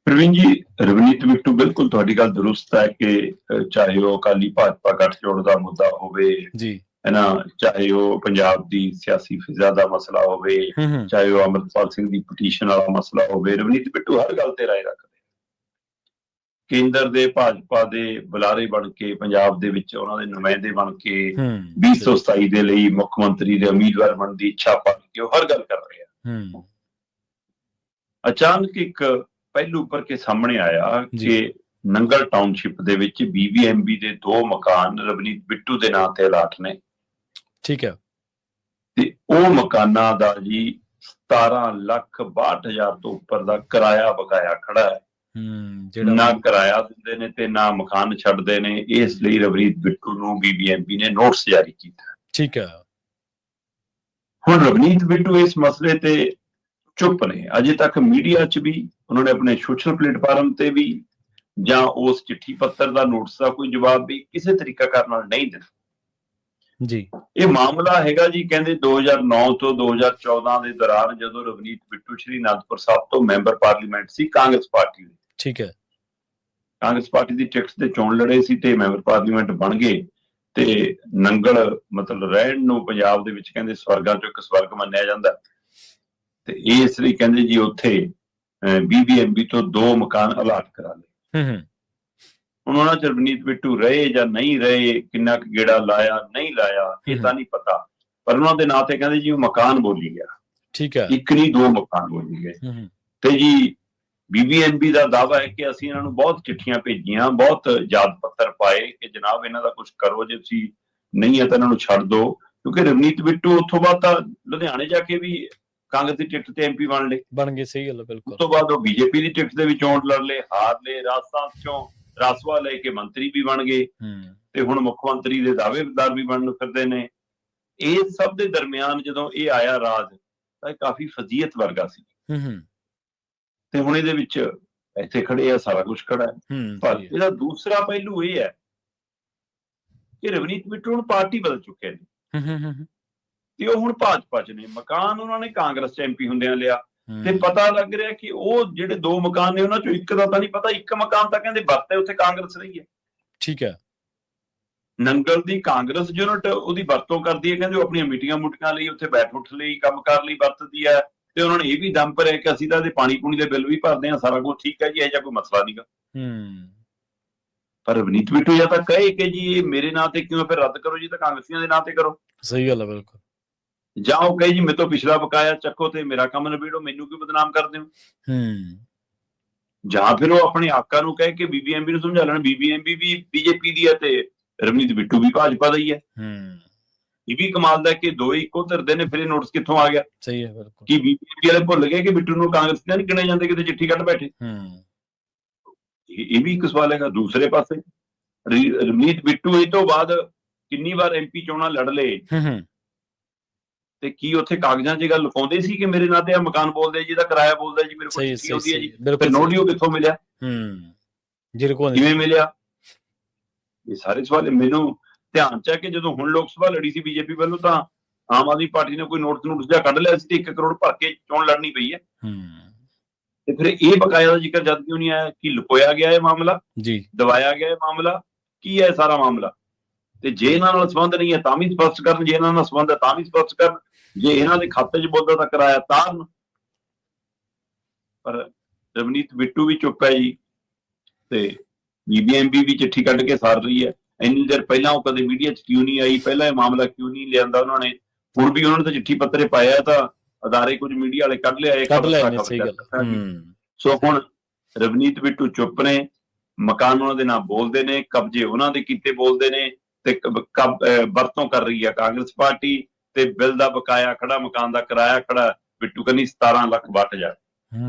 ਪ੍ਰਵੀਨ ਜੀ, ਰਵਨੀਤ ਬਿੱਟੂ, ਬਿਲਕੁਲ ਤੁਹਾਡੀ ਗੱਲ ਦਰੁਸਤ ਹੈ ਕਿ ਚਾਹੇ ਉਹ ਅਕਾਲੀ ਭਾਜਪਾ ਗੱਠਜੋੜ ਦਾ ਮੁੱਦਾ ਹੋਵੇ ਜੀ, ਹੈਨਾ, ਚਾਹੇ ਉਹ ਪੰਜਾਬ ਦੀ ਸਿਆਸੀ ਫਿਜ਼ਾ ਦਾ ਮਸਲਾ ਹੋਵੇ, ਚਾਹੇ ਉਹ ਅੰਮ੍ਰਿਤਪਾਲ ਸਿੰਘ ਦੀ ਪਟੀਸ਼ਨ ਵਾਲਾ ਮਸਲਾ ਹੋਵੇ, ਰਵਨੀਤ ਬਿੱਟੂ ਹਰ ਗੱਲ ਤੇ ਰਾਏ ਰੱਖਦੇ। ਕੇਂਦਰ ਦੇ ਭਾਜਪਾ ਦੇ ਬੁਲਾਰੇ ਬਣ ਕੇ, ਪੰਜਾਬ ਦੇ ਵਿੱਚ ਉਹਨਾਂ ਦੇ ਨੁਮਾਇੰਦੇ ਬਣ ਕੇ, 2027 ਦੇ ਲਈ ਮੁੱਖ ਮੰਤਰੀ ਦੇ ਉਮੀਦਵਾਰ ਬਣਨ ਦੀ ਇੱਛਾ ਪਾ ਕੇ ਉਹ ਹਰ ਗੱਲ ਕਰ ਰਹੇ ਆ। ਅਚਾਨਕ ਇੱਕ ਪਹਿਲੂ ਉੱਪਰ ਕੇ ਸਾਹਮਣੇ ਆਇਆ ਕਿ ਨੰਗਲ ਟਾਊਨਸ਼ਿਪ ਦੇ ਵਿੱਚ BBMB ਦੇ 2 ਮਕਾਨ ਰਵਨੀਤ ਬਿੱਟੂ ਦੇ ਨਾਂ ਤੇ ਅਲਾਟ ਨੇ। ਠੀਕ ਹੈ। ਤੇ ਉਹ ਮਕਾਨਾਂ ਦਾ ਜੀ 17,62,000 ਤੋਂ ਉੱਪਰ ਦਾ ਕਿਰਾਇਆ ਬਕਾਇਆ ਖੜਾ ਹੈ। ਨਾ ਕਿਰਾਇਆ ਦਿੰਦੇ ਨੇ ਤੇ ਨਾ ਮਕਾਨ ਛੱਡਦੇ ਨੇ। ਇਸ ਲਈ ਰਵਨੀਤ ਬਿੱਟੂ ਨੂੰ BBMB ਨੇ ਨੋਟਿਸ ਜਾਰੀ ਕੀਤਾ। ਠੀਕ ਹੈ। ਹੁਣ ਰਵਨੀਤ ਬਿੱਟੂ ਇਸ ਮਸਲੇ ਤੇ ਚੁੱਪ ਨੇ। ਅਜੇ ਤੱਕ ਮੀਡੀਆ 'ਚ ਵੀ, ਉਹਨਾਂ ਨੇ ਆਪਣੇ ਸੋਸ਼ਲ ਪਲੇਟਫਾਰਮ ਤੇ ਵੀ, ਜਾਂ ਉਸ ਚਿੱਠੀ ਪੱਤਰ ਦਾ, ਨੋਟਿਸ ਦਾ ਕੋਈ ਜਵਾਬ ਵੀ ਕਿਸੇ ਤਰੀਕਾ ਨਾਲ ਨਹੀਂ ਦਿੱਤਾ ਜੀ। ਇਹ ਮਾਮਲਾ ਹੈਗਾ ਜੀ, ਕਹਿੰਦੇ 2009 ਤੋਂ 2014 ਦੇ ਦੌਰਾਨ, ਜਦੋਂ ਰਵਨੀਤ ਬਿੱਟੂ ਸ਼੍ਰੀ ਅਨੰਦਪੁਰ ਸਾਹਿਬ ਤੋਂ ਮੈਂਬਰ ਪਾਰਲੀਮੈਂਟ ਸੀ ਕਾਂਗਰਸ ਪਾਰਟੀ ਦੇ। ਠੀਕ ਹੈ। ਕਾਂਗਰਸ ਪਾਰਟੀ ਦੀ ਟਿਕਟ ਤੇ ਚੋਣ ਲੜੇ ਸੀ ਤੇ ਮੈਂਬਰ ਪਾਰਲੀਮੈਂਟ ਬਣ ਗਏ। ਤੇ ਨੰਗਲ ਮਤਲਬ ਰਹਿਣ ਨੂੰ ਪੰਜਾਬ ਦੇ ਵਿੱਚ ਕਹਿੰਦੇ ਸਵਰਗਾਂ ਚੋਂ ਇੱਕ ਸਵਰਗ ਮੰਨਿਆ ਜਾਂਦਾ। ਤੇ ਇਸ ਲਈ ਕਹਿੰਦੇ ਜੀ ਉੱਥੇ BBMB ਤੋਂ 2 ਮਕਾਨ ਅਲਾਟ ਕਰਾ ਲਏ। ਹੁਣ ਉਹਨਾਂ 'ਚ ਰਵਨੀਤ ਬਿੱਟੂ ਰਹੇ ਜਾਂ ਨਹੀਂ ਰਹੇ, ਕਿੰਨਾ ਕੁ ਗੇੜਾ ਲਾਇਆ ਨਹੀਂ ਲਾਇਆ, ਇਹ ਤਾਂ ਨਹੀਂ ਪਤਾ, ਪਰ ਉਹਨਾਂ ਦੇ ਨਾਂ ਤੇ ਕਹਿੰਦੇ ਜੀ ਉਹ ਮਕਾਨ ਬੋਲੀ ਗਿਆ। ਠੀਕ ਹੈ। ਇੱਕ ਨਹੀਂ 2 ਮਕਾਨ ਬੋਲੀ ਗਏ। ਤੇ ਜੀ BBMB ਦਾ ਦਾਅਵਾ ਹੈ ਕਿ ਅਸੀਂ ਇਹਨਾਂ ਨੂੰ ਬਹੁਤ ਚਿੱਠੀਆਂ ਭੇਜੀਆਂ, ਬਹੁਤ ਯਾਦ ਪੱਤਰ ਪਾਏ ਕਿ ਜਨਾਬ ਇਹਨਾਂ ਦਾ ਕੁਝ ਕਰੋ, ਜੇ ਤੁਸੀਂ ਨਹੀਂ ਹੈ ਤਾਂ ਇਹਨਾਂ ਨੂੰ ਛੱਡ ਦਿਓ। ਕਿਉਂਕਿ ਰਵਨੀਤ ਬਿੱਟੂ ਉੱਥੋਂ ਬਾਅਦ ਤਾਂ ਲੁਧਿਆਣੇ ਜਾ ਕੇ ਵੀ ਕਾਂਗਰਸ ਦੀ ਟਿਕਟ ਤੇ MP ਬਣ ਗਏ। ਸਹੀ ਗੱਲ ਹੈ, ਬਿਲਕੁਲ। ਉਸ ਤੋਂ ਬਾਅਦ ਉਹ BJP ਦੀ ਟਿਕਟ ਦੇ ਵੀ ਚੋਣ ਲੜ ਲਏ, ਹਾਰ ਲਏ। ਰਾਜਸਥਾਨ ਚੋਂ ਰਾਸਵਾ ਲੈ ਕੇ ਮੰਤਰੀ ਵੀ ਬਣ ਗਏ ਤੇ ਹੁਣ ਮੁੱਖ ਮੰਤਰੀ ਦੇ ਦਾਅਵੇਦਾਰ ਵੀ ਬਣਨ ਫਿਰਦੇ ਨੇ। ਇਸ ਸਭ ਦੇ ਦਰਮਿਆਨ ਜਦੋਂ ਇਹ ਆਇਆ ਰਾਜ, ਤਾਂ ਇਹ ਕਾਫੀ ਫਜ਼ੀਅਤ ਵਰਗਾ ਸੀ। ਤੇ ਹੁਣ ਇਹਦੇ ਵਿੱਚ ਇੱਥੇ ਖੜੇ ਆ, ਸਾਰਾ ਕੁਝ ਖੜਾ ਹੈ। ਪਰ ਇਹਦਾ ਦੂਸਰਾ ਪਹਿਲੂ ਇਹ ਹੈ ਕਿ ਰਵਨੀਤ ਬਿੱਟੂ ਹੁਣ ਪਾਰਟੀ ਬਦਲ ਚੁੱਕੇ ਨੇ ਤੇ ਉਹ ਹੁਣ ਭਾਜਪਾ 'ਚ ਨੇ। ਮਕਾਨ ਉਹਨਾਂ ਨੇ ਕਾਂਗਰਸ 'ਚ MP ਹੁੰਦਿਆਂ ਲਿਆ ਤੇ ਪਤਾ ਲੱਗ ਰਿਹਾ ਕਿ ਉਹ ਜਿਹੜੇ 2 ਮਕਾਨ ਨੇ ਉਹਨਾਂ 'ਚੋਂ ਇੱਕ ਦਾ ਤਾਂ ਨਹੀਂ ਪਤਾ, ਇੱਕ ਮਕਾਨ ਤਾਂ ਕਹਿੰਦੇ ਵਰਤੇ ਉੱਥੇ ਕਾਂਗਰਸ ਰਹੀ ਹੈ। ਠੀਕ ਹੈ। ਨੰਗਲ ਦੀ ਕਾਂਗਰਸ ਯੂਨਿਟ ਉਹਦੀ ਵਰਤੋਂ ਕਰਦੀ ਹੈ, ਕਹਿੰਦੇ ਉਹ ਆਪਣੀਆਂ ਮੀਟਿੰਗਾਂ ਲਈ, ਉੱਥੇ ਬੈਠ ਉੱਠ ਲਈ, ਕੰਮ ਕਰ ਲਈ ਵਰਤਦੀ ਹੈ। ਤੇ ਉਹਨਾਂ ਨੇ ਇਹ ਵੀ ਦਮ ਭਰਿਆ ਕਿ ਅਸੀਂ ਤਾਂ ਇਹਦੇ ਪਾਣੀ ਪੂਣੀ ਦੇ ਬਿੱਲ ਵੀ ਭਰਦੇ ਹਾਂ, ਸਾਰਾ ਕੁਝ ਠੀਕ ਹੈ ਜੀ, ਇਹੋ ਜਿਹਾ ਕੋਈ ਮਸਲਾ ਨਹੀਂਗਾ। ਪਰ ਰਵਨੀਤ ਬਿੱਟੂ ਜਾਂ ਤਾਂ ਕਹੇ ਕਿ ਜੀ ਇਹ ਮੇਰੇ ਨਾਂ ਤੇ ਕਿਉਂ, ਫਿਰ ਰੱਦ ਕਰੋ ਜੀ, ਤਾਂ ਕਾਂਗਰਸੀਆਂ ਦੇ ਨਾਂ ਤੇ ਕਰੋ। ਸਹੀ ਗੱਲ ਹੈ, ਬਿਲਕੁਲ। ਜਾਂ ਉਹ ਕਹੇ ਜੀ ਮੇਰੇ ਤੋਂ ਪਿਛਲਾ ਬਕਾਇਆ ਚੱਕੋ ਤੇ ਮੇਰਾ ਕੰਮ ਨਿਬੇੜੋ, ਮੈਨੂੰ ਕਿਉਂ ਬਦਨਾਮ ਕਰਦੇ ਹੋ। ਜਾਂ ਫਿਰ ਉਹ ਆਪਣੇ ਆਕਾ ਨੂੰ ਕਹੇ ਕਿ ਬੀਬੀਐਮਬੀ ਨੂੰ ਸਮਝਾ ਲੈਣ, ਬੀਬੀਐਮਬੀ ਵੀ ਬੀਜੇਪੀ ਦੀ ਹੈ ਤੇ ਰਵਨੀਤ ਬਿੱਟੂ ਵੀ ਭਾਜਪਾ ਦਾ ਹੀ ਹੈ। ਇਹ ਵੀ ਕਮਾਲ ਦਾ ਕਿ ਦੋ ਇੱਕੋ ਧਿਰ ਦੇ ਨੇ, ਫਿਰ ਇਹ ਨੋਟਿਸ ਕਿੱਥੋਂ ਆ ਗਿਆ। ਸਹੀ ਹੈ, ਬਿਲਕੁਲ। ਕਿ ਬੀਬੀਐਮਬੀ ਵਾਲੇ ਭੁੱਲ ਗਏ ਕਿ ਬਿੱਟੂ ਨੂੰ ਕਾਂਗਰਸ ਨਹੀਂ ਗਿਣੇ ਜਾਂਦੇ, ਕਿਤੇ ਚਿੱਠੀ ਕੱਢ ਬੈਠੇ। ਇਹ ਵੀ ਇੱਕ ਸਵਾਲ ਹੈਗਾ। ਦੂਸਰੇ ਪਾਸੇ ਰਵਨੀਤ ਬਿੱਟੂ ਇਹ ਤੋਂ ਬਾਅਦ ਕਿੰਨੀ ਵਾਰ ਐਮਪੀ ਚੋਣਾਂ ਲੜ ਲਏ, ਤੇ ਕੀ ਉੱਥੇ ਕਾਗਜ਼ਾਂ 'ਚ ਗੱਲ ਲਿਖਾਉਂਦੇ ਸੀ ਕਿ ਮੇਰੇ ਨਾਂ ਤੇ ਆ ਮਕਾਨ ਬੋਲਦੇ ਜੀ, ਦਾ ਕਿਰਾਇਆ ਬੋਲਦਾ ਜੀ, ਮੇਰੇ ਕੋਲ ਚਿੱਠੀ ਆਉਂਦੀ ਹੈ ਜੀ, ਫਿਰ ਨੋਟਿਓ ਕਿੱਥੋਂ ਮਿਲਿਆ, ਕਿਵੇਂ ਮਿਲਿਆ। ਇਹ ਸਾਰੇ ਸਵਾਲ ਮੈਨੂੰ ਧਿਆਨ 'ਚ ਹੈ ਕਿ ਜਦੋਂ ਹੁਣ ਲੋਕ ਸਭਾ ਲੜੀ ਸੀ ਬੀਜੇਪੀ ਵੱਲੋਂ, ਤਾਂ ਆਮ ਆਦਮੀ ਪਾਰਟੀ ਨੇ ਕੋਈ ਨੋਟਿਸ ਜਿਹਾ ਕੱਢ ਲਿਆ ਸੀ ਤੇ 1 ਕਰੋੜ ਭਰ ਕੇ ਚੋਣ ਲੜਨੀ ਪਈ ਹੈ। ਤੇ ਫਿਰ ਇਹ ਬਕਾਇਆ ਦਾ ਜ਼ਿਕਰ ਜਦ ਕਿਉਂ ਨਹੀਂ ਆਇਆ? ਕਿ ਲੁਕੋਇਆ ਗਿਆ ਇਹ ਮਾਮਲਾ ਜੀ, ਦਬਾਇਆ ਗਿਆ ਇਹ ਮਾਮਲਾ, ਕੀ ਹੈ ਸਾਰਾ ਮਾਮਲਾ? ਤੇ ਜੇ ਇਹਨਾਂ ਨਾਲ ਸੰਬੰਧ ਨਹੀਂ ਹੈ ਤਾਂ ਵੀ ਸਪਸ਼ਟ ਕਰਨ, ਜੇ ਇਹਨਾਂ ਨਾਲ ਸੰਬੰਧ ਹੈ ਤਾਂ ਵੀ ਸਪਸ਼ਟ ਕਰਨ, ਜੇ ਇਹਨਾਂ ਦੇ ਖਾਤੇ 'ਚ ਬੋਲਦਾ ਤਾਂ ਕਿਰਾਇਆ ਤਾਰਨ। ਪਰ ਰਵਨੀਤ ਬਿੱਟੂ ਵੀ ਚੁੱਪ ਹੈ ਜੀ, ਤੇ ਬੀਬੀਐਮਬੀ ਵੀ ਚਿੱਠੀ ਕੱਢ ਕੇ ਸਾਰ ਰਹੀ ਹੈ। ਇੰਨੀ ਦੇਰ ਪਹਿਲਾਂ ਉਹ ਕਦੇ ਮੀਡੀਆ 'ਚ ਕਿਉਂ ਨਹੀਂ ਆਈ? ਪਹਿਲਾਂ ਇਹ ਮਾਮਲਾ ਕਿਉਂ ਨਹੀਂ ਲਿਆਂਦਾ ਉਹਨਾਂ ਨੇ? ਹੁਣ ਵੀ ਉਹਨਾਂ ਨੇ ਤਾਂ ਚਿੱਠੀ ਪੱਤਰੇ ਪਾਇਆ, ਤਾਂ ਅਦਾਰੇ ਕੁਝ ਮੀਡੀਆ ਵਾਲੇ ਕੱਢ ਲਿਆਏ। ਸੋ ਹੁਣ ਰਵਨੀਤ ਬਿੱਟੂ ਚੁੱਪ ਨੇ, ਮਕਾਨ ਉਹਨਾਂ ਦੇ ਨਾਲ ਬੋਲਦੇ ਨੇ, ਕਬਜ਼ੇ ਉਹਨਾਂ ਦੇ ਕੀਤੇ ਬੋਲਦੇ ਨੇ, ਤੇ ਵਰਤੋਂ ਕਰ ਰਹੀ ਹੈ ਕਾਂਗਰਸ ਪਾਰਟੀ, ਤੇ ਬਿੱਲ ਦਾ ਬਕਾਇਆ ਖੜਾ, ਮਕਾਨ ਦਾ ਕਿਰਾਇਆ ਖੜਾ। ਬਿੱਟੂ ਕਹਿੰਦੀ 17 ਲੱਖ ਵੱਟ ਜਾ।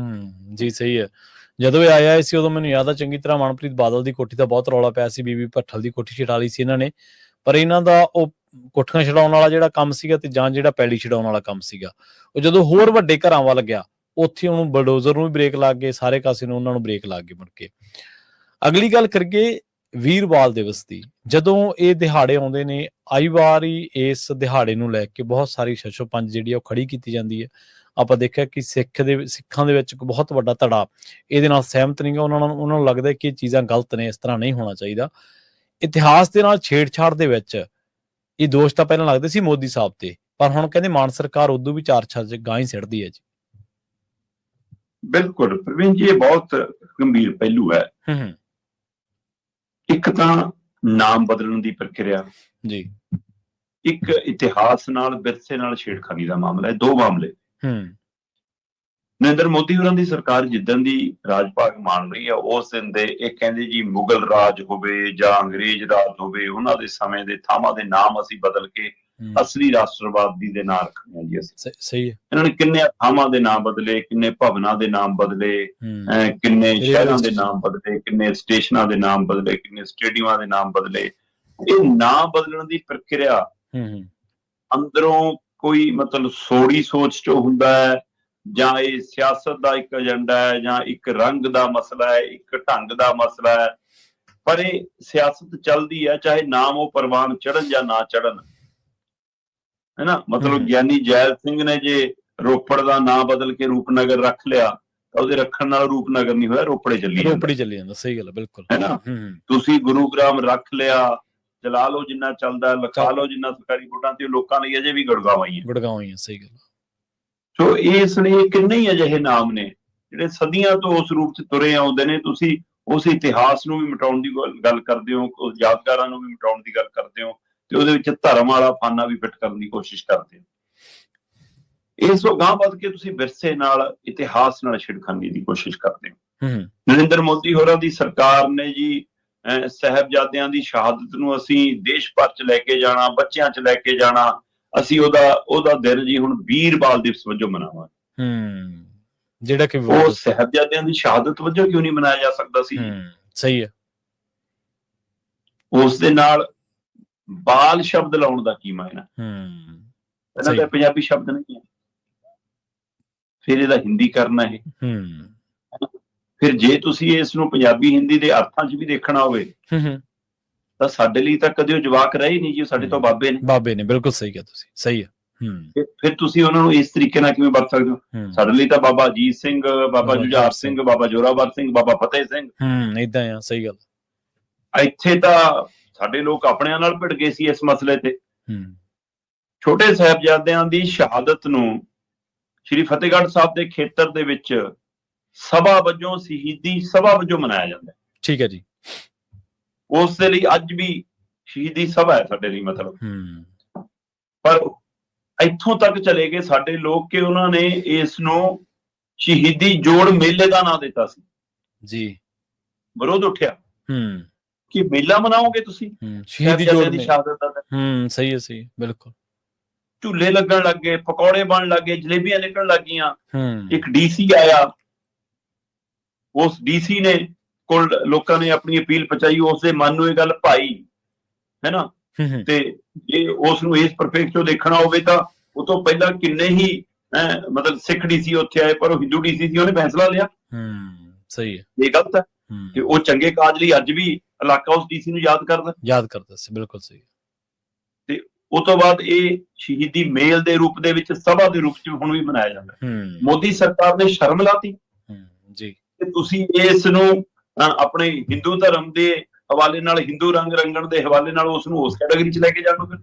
ਜੀ ਸਹੀ ਹੈ। ਜਦੋਂ ਇਹ ਆਇਆ ਸੀ ਉਦੋਂ ਮੈਨੂੰ ਯਾਦ ਆ ਚੰਗੀ ਤਰ੍ਹਾਂ, ਮਨਪ੍ਰੀਤ ਬਾਦਲ ਦੀ ਕੋਠੀ ਦਾ ਬਹੁਤ ਰੌਲਾ ਪਿਆ ਸੀ, ਬੀਬੀ ਭੱਠਲ ਦੀ ਕੋਠੀ ਛਡਾ ਲਈ ਸੀ ਇਹਨਾਂ ਨੇ, ਪਰ ਇਹਨਾਂ ਦਾ ਉਹ ਕੋਠੀਆਂ ਛਡਾਉਣ ਵਾਲਾ ਜਿਹੜਾ ਕੰਮ ਸੀਗਾ, ਤੇ ਜਾਂ ਜਿਹੜਾ ਪੈਲੀ ਛਡਾਉਣ ਵਾਲਾ ਕੰਮ ਸੀਗਾ, ਉਹ ਜਦੋਂ ਹੋਰ ਵੱਡੇ ਘਰਾਂ ਵੱਲ ਗਿਆ, ਉੱਥੇ ਉਹਨੂੰ ਬਲਡੋਜ਼ਰ ਨੂੰ ਵੀ ਬ੍ਰੇਕ ਲੱਗ ਗਏ, ਸਾਰੇ ਕਾਸੇ ਨੂੰ ਉਹਨਾਂ ਨੂੰ ਬ੍ਰੇਕ ਲੱਗ ਗਏ। ਮੁੜ ਕੇ ਅਗਲੀ ਗੱਲ ਕਰੀਏ ਵੀਰ ਬਾਲ ਦਿਵਸ ਦੀ। ਜਦੋਂ ਇਹ ਦਿਹਾੜੇ ਆਉਂਦੇ ਨੇ, ਆਈ ਵਾਰੀ ਇਸ ਦਿਹਾੜੇ ਨੂੰ ਲੈ ਕੇ ਬਹੁਤ ਸਾਰੀ ਛੱਛੋ-ਪੰਜ ਜਿਹੜੀ ਆ ਉਹ ਖੜੀ ਕੀਤੀ ਜਾਂਦੀ ਹੈ। ਆਪਾਂ ਦੇਖਿਆ ਕਿ ਸਿੱਖਾਂ ਦੇ ਵਿੱਚ ਇੱਕ ਬਹੁਤ ਵੱਡਾ ਧੜਾ ਇਹਦੇ ਨਾਲ ਸਹਿਮਤ ਨਹੀਂ ਗਾ। ਉਹਨਾਂ ਨੂੰ ਲੱਗਦਾ ਕਿ ਇਹ ਚੀਜ਼ਾਂ ਗਲਤ ਨੇ, ਇਸ ਤਰ੍ਹਾਂ ਨਹੀਂ ਹੋਣਾ ਚਾਹੀਦਾ। ਇਤਿਹਾਸ ਦੇ ਨਾਲ ਛੇੜਛਾੜ ਦੇ ਵਿੱਚ ਇਹ ਦੋਸ਼ ਤਾਂ ਪਹਿਲਾਂ ਲੱਗਦੇ ਸੀ ਮੋਦੀ ਸਾਹਿਬ ਤੇ, ਪਰ ਹੁਣ ਕਹਿੰਦੇ ਮਾਨ ਸਰਕਾਰ ਉਦੋਂ ਵੀ ਚਾਰ ਛੱਜ ਗਾਂ ਹੀ ਸਿੱਟਦੀ ਹੈ ਜੀ। ਬਿਲਕੁਲ ਪ੍ਰਵੀਨ ਜੀ, ਇਹ ਬਹੁਤ ਗੰਭੀਰ ਪਹਿਲੂ ਹੈ। ਇੱਕ ਤਾਂ ਨਾਮ ਬਦਲਣ ਦੀ ਪ੍ਰਕਿਰਿਆ ਜੀ, ਇੱਕ ਇਤਿਹਾਸ ਨਾਲ, ਵਿਰਸੇ ਨਾਲ ਛੇੜਖਾਨੀ ਦਾ ਮਾਮਲਾ ਹੈ। ਦੋ ਮਾਮਲੇ। ਨਰਿੰਦਰ ਮੋਦੀ ਹੋਰਾਂ ਦੀ ਸਰਕਾਰ ਜਿੱਦਣ ਦੀ ਰਾਜ ਭਾਗ ਮਾਣ ਰਹੀ ਹੈ, ਉਸ ਦਿਨ ਦੇ ਇਹ ਕਹਿੰਦੇ ਜੀ ਮੁਗਲ ਰਾਜ ਹੋਵੇ ਜਾਂ ਅੰਗਰੇਜ਼ ਰਾਜ ਹੋਵੇ, ਉਹਨਾਂ ਦੇ ਸਮੇਂ ਦੇ ਥਾਵਾਂ ਦੇ ਨਾਮ ਅਸੀਂ ਬਦਲ ਕੇ ਅਸਲੀ ਰਾਸ਼ਟਰਵਾਦੀ ਦੇ ਨਾਂ ਰੱਖਣੇ ਆ ਜੀ ਅਸੀਂ। ਸਹੀ ਹੈ। ਇਹਨਾਂ ਨੇ ਕਿੰਨੇ ਥਾਵਾਂ ਦੇ ਨਾਮ ਬਦਲੇ, ਕਿੰਨੇ ਭਵਨਾਂ ਦੇ ਨਾਮ ਬਦਲੇ, ਕਿੰਨੇ ਸ਼ਹਿਰਾਂ ਦੇ ਨਾਮ ਬਦਲੇ, ਕਿੰਨੇ ਸਟੇਸ਼ਨਾਂ ਦੇ ਨਾਮ ਬਦਲੇ, ਕਿੰਨੇ ਸਟੇਡੀਅਮਾਂ ਦੇ ਨਾਮ ਬਦਲੇ। ਇਹ ਨਾਮ ਬਦਲਣ ਦੀ ਪ੍ਰਕਿਰਿਆ ਅੰਦਰੋਂ ਕੋਈ ਮਤਲਬ ਸੋੜੀ ਸੋਚ ਚੋਂ ਹੁੰਦਾ ਹੈ, ਜਾਂ ਇਹ ਸਿਆਸਤ ਦਾ ਇੱਕ ਏਜੰਡਾ ਹੈ, ਜਾਂ ਇੱਕ ਰੰਗ ਦਾ ਮਸਲਾ ਹੈ, ਇੱਕ ਢੰਗ ਦਾ ਮਸਲਾ ਹੈ। ਪਰ ਇਹ ਸਿਆਸਤ ਚੱਲਦੀ ਹੈ, ਚਾਹੇ ਨਾਮ ਉਹ ਪ੍ਰਵਾਨ ਚੜਨ ਜਾਂ ਨਾ ਚੜਨ, ਹੈ ਨਾ। ਮਤਲਬ ਗਿਆਨੀ ਜੈਲ ਸਿੰਘ ਨੇ ਜੇ ਰੋਪੜ ਦਾ ਨਾਂ ਬਦਲ ਕੇ ਰੂਪਨਗਰ ਰੱਖ ਲਿਆ, ਤਾਂ ਉਹਦੇ ਰੱਖਣ ਨਾਲ ਰੂਪਨਗਰ ਨਹੀਂ ਹੋਇਆ, ਰੋਪੜੇ ਚੱਲੀ ਜਾਂਦਾ। ਸਹੀ ਗੱਲ ਹੈ, ਬਿਲਕੁਲ, ਹੈ ਨਾ। ਤੁਸੀਂ ਗੁਰੂਗ੍ਰਾਮ ਰੱਖ ਲਿਆ, ਚਲਾ ਲਓ ਜਿੰਨਾ ਚੱਲਦਾ, ਲਿਖਾ ਲਓ ਜਿੰਨਾ ਸਰਕਾਰੀ ਬੋਰਡਾਂ ਤੇ, ਲੋਕਾਂ ਲਈ ਅਜੇ ਵੀ ਗੁੜਗਾਵਾਂ। ਸਹੀ ਗੱਲ। ਸੋ ਇਸ ਲਈ ਕਿੰਨੇ ਹੀ ਅਜਿਹੇ ਨਾਮ ਨੇ ਜਿਹੜੇ ਸਦੀਆਂ ਤੋਂ ਉਸ ਰੂਪ 'ਚ ਤੁਰੇ ਆਉਂਦੇ ਨੇ। ਤੁਸੀਂ ਉਸ ਇਤਿਹਾਸ ਨੂੰ ਵੀ ਮਿਟਾਉਣ ਦੀ ਗੱਲ ਕਰਦੇ ਹੋ, ਉਸ ਯਾਦਗਾਰਾਂ ਨੂੰ ਵੀ ਮਿਟਾਉਣ ਦੀ ਗੱਲ ਕਰਦੇ ਹੋ, ਤੇ ਉਹਦੇ ਵਿੱਚ ਧਰਮ ਵਾਲਾ ਫਾਨਾ ਵੀ ਫਿੱਟ ਕਰਨ ਦੀ ਕੋਸ਼ਿਸ਼ ਕਰਦੇ ਹੋ। ਇਸ ਤੋਂ ਗਾਂਹ ਵੱਧ ਕੇ ਤੁਸੀਂ ਵਿਰਸੇ ਨਾਲ, ਇਤਿਹਾਸ ਨਾਲ ਛਿੜਖਾਨੀ ਦੀ ਕੋਸ਼ਿਸ਼ ਕਰਦੇ ਹੋ। ਨਰਿੰਦਰ ਮੋਦੀ ਹੋਰਾਂ ਦੀ ਸਰਕਾਰ ਨੇ ਜੀ ਸਾਹਿਬਜ਼ਾਦਿਆਂ ਦੀ ਸ਼ਹਾਦਤ ਨੂੰ ਅਸੀਂ ਦੇਸ਼ ਭਰ 'ਚ ਲੈ ਕੇ ਜਾਣਾ, ਬੱਚਿਆਂ 'ਚ ਲੈ ਕੇ ਜਾਣਾ। ਅਸੀਂ ਉਹਦਾ ਦਿਨ ਜੀ ਹੁਣ ਵੀਰ ਬਾਲ ਦਿਵਸ ਵਜੋਂ ਮਨਾਵਾਂਗੇ। ਜਿਹੜਾ ਕਿ ਉਹ ਸਾਹਿਬਜ਼ਾਦਿਆਂ ਦੀ ਸ਼ਹਾਦਤ ਵਜੋਂ ਕਿਉਂ ਨਹੀਂ ਮਨਾਇਆ ਜਾ ਸਕਦਾ ਸੀ? ਸਹੀ ਹੈ। ਉਸ ਦੇ ਨਾਲ ਬਾਲ ਸ਼ਬਦ ਲਾਉਣ ਦਾ ਕੀ ਮਾਇਨਾ? ਇਹਨਾਂ ਦਾ ਪੰਜਾਬੀ ਸ਼ਬਦ ਨਹੀਂ ਹੈ, ਫਿਰ ਇਹਦਾ ਹਿੰਦੀ ਕਰਨਾ ਇਹ। ਫਿਰ ਜੇ ਤੁਸੀਂ ਇਸ ਨੂੰ ਪੰਜਾਬੀ ਹਿੰਦੀ ਦੇ ਅਰਥਾਂ 'ਚ ਵੀ ਦੇਖਣਾ ਹੋਵੇ, ਤਾਂ ਸਾਡੇ ਲਈ ਤਾਂ ਕਦੇ ਉਹ ਜਵਾਕ ਰਹੇ ਨਹੀਂ ਜੀ, ਸਾਡੇ ਤੋਂ ਬਾਬੇ ਨੇ। ਬਿਲਕੁਲ ਸਹੀ ਕਿਹਾ ਤੁਸੀਂ। ਸਹੀ ਹੈ। ਫਿਰ ਤੁਸੀਂ ਉਹਨਾਂ ਨੂੰ ਇਸ ਤਰੀਕੇ ਨਾਲ ਕਿਵੇਂ ਵਰਤ ਸਕਦੇ ਹੋ? ਸਾਡੇ ਲਈ ਤਾਂ ਬਾਬਾ ਅਜੀਤ ਸਿੰਘ, ਬਾਬਾ ਜੁਝਾਰ ਸਿੰਘ, ਬਾਬਾ ਜੋਰਾਵਰ ਸਿੰਘ, ਬਾਬਾ ਫਤਿਹ ਸਿੰਘ ਏਦਾਂ ਆ। ਸਹੀ ਗੱਲ। ਇੱਥੇ ਤਾਂ ਸਾਡੇ ਲੋਕ ਆਪਣਿਆਂ ਨਾਲ ਭਿੜ ਗਏ ਸੀ ਇਸ ਮਸਲੇ ਤੇ। ਛੋਟੇ ਸਾਹਿਬਜ਼ਾਦਿਆਂ ਦੀ ਸ਼ਹਾਦਤ ਨੂੰ ਸ਼੍ਰੀ ਫਤਿਹਗੜ੍ਹ ਸਾਹਿਬ ਦੇ ਖੇਤਰ ਦੇ ਵਿੱਚ ਸਭਾ ਵਜੋਂ, ਸ਼ਹੀਦੀ ਸਭਾ ਵਜੋਂ ਮਨਾਇਆ ਜਾਂਦਾ। ਠੀਕ ਹੈ ਜੀ। ਉਸ ਦੇ ਲਈ ਅੱਜ ਵੀ ਸ਼ਹੀਦੀ ਸਭਾ ਹੈ ਸਾਡੇ ਲਈ, ਮਤਲਬ। ਪਰ ਇੱਥੋਂ ਤੱਕ ਚਲੇ ਗਏ ਸਾਡੇ ਲੋਕ ਕਿ ਉਹਨਾਂ ਨੇ ਇਸ ਨੂੰ ਸ਼ਹੀਦੀ ਜੋੜ ਮੇਲੇ ਦਾ ਨਾਂ ਦਿੱਤਾ ਸੀ ਜੀ। ਵਿਰੋਧ ਉੱਠਿਆ ਕਿ ਮੇਲਾ ਮਨਾਓਗੇ ਤੁਸੀਂ ਸ਼ਹੀਦੀ ਜੋੜ ਦੀ ਸ਼ਹਾਦਤ ਦਾ। ਸਹੀ ਹੈ, ਸਹੀ, ਬਿਲਕੁਲ। ਝੂਲੇ ਲੱਗਣ ਲੱਗ ਗਏ, ਪਕੌੜੇ ਬਣਨ ਲੱਗ ਗਏ, ਜਲੇਬੀਆਂ ਨਿਕਲਣ ਲੱਗ ਗਈਆਂ। ਇੱਕ DC ਆਇਆ, ਉਸ DC ਨੇ ਕੋਲ ਲੋਕਾਂ ਨੇ ਆਪਣੀ ਅਪੀਲ ਪਹੁੰਚਾਈ, ਉਸਦੇ ਮਨ ਨੂੰ ਇਹ ਗੱਲ ਭਾਈ, ਹੈ ਨਾ। ਤੇ ਜੇ ਉਸ ਨੂੰ ਇਸ ਪਰਫੈਕਟ ਚੋਂ ਦੇਖਣਾ ਹੋਵੇ ਤਾਂ ਉਹ ਤੋਂ ਪਹਿਲਾਂ ਕਿੰਨੇ ਹੀ ਮਤਲਬ ਸਿੱਖ DC ਉੱਥੇ ਆਏ, ਪਰ ਉਹ ਹਿੰਦੂ DC ਸੀ, ਉਹਨੇ ਫੈਸਲਾ ਲਿਆ। ਸਹੀ ਹੈ, ਇਹ ਗਲਤ ਹੈ। ਤੇ ਉਹ ਚੰਗੇ ਕਾਜ ਲਈ ਅੱਜ ਵੀ ਇਲਾਕਾ ਉਸ DC ਨੂੰ ਯਾਦ ਕਰਦਾ ਸੀ। ਬਿਲਕੁਲ ਸਹੀ। ਤੇ ਉਸ ਤੋਂ ਬਾਅਦ ਇਹ ਸ਼ਹੀਦੀ ਮੇਲ ਦੇ ਰੂਪ ਦੇ ਵਿੱਚ, ਸਭਾ ਦੇ ਰੂਪ ਚ ਹੁਣ ਵੀ ਮਨਾਇਆ ਜਾਂਦਾ। ਮੋਦੀ ਸਰਕਾਰ ਨੇ ਸ਼ਰਮ ਲਾਤੀ ਜੀ ਕਿ ਤੁਸੀਂ ਇਸ ਨੂੰ ਆਪਣੇ ਹਿੰਦੂ ਧਰਮ ਦੇ ਹਵਾਲੇ ਨਾਲ, ਹਿੰਦੂ ਰੰਗ ਰੰਗਣ ਦੇ ਹਵਾਲੇ ਨਾਲ ਉਸ ਨੂੰ ਉਸ ਕੈਟਾਗਰੀ ਚ ਲੈ ਕੇ ਜਾਣੋਗੇ।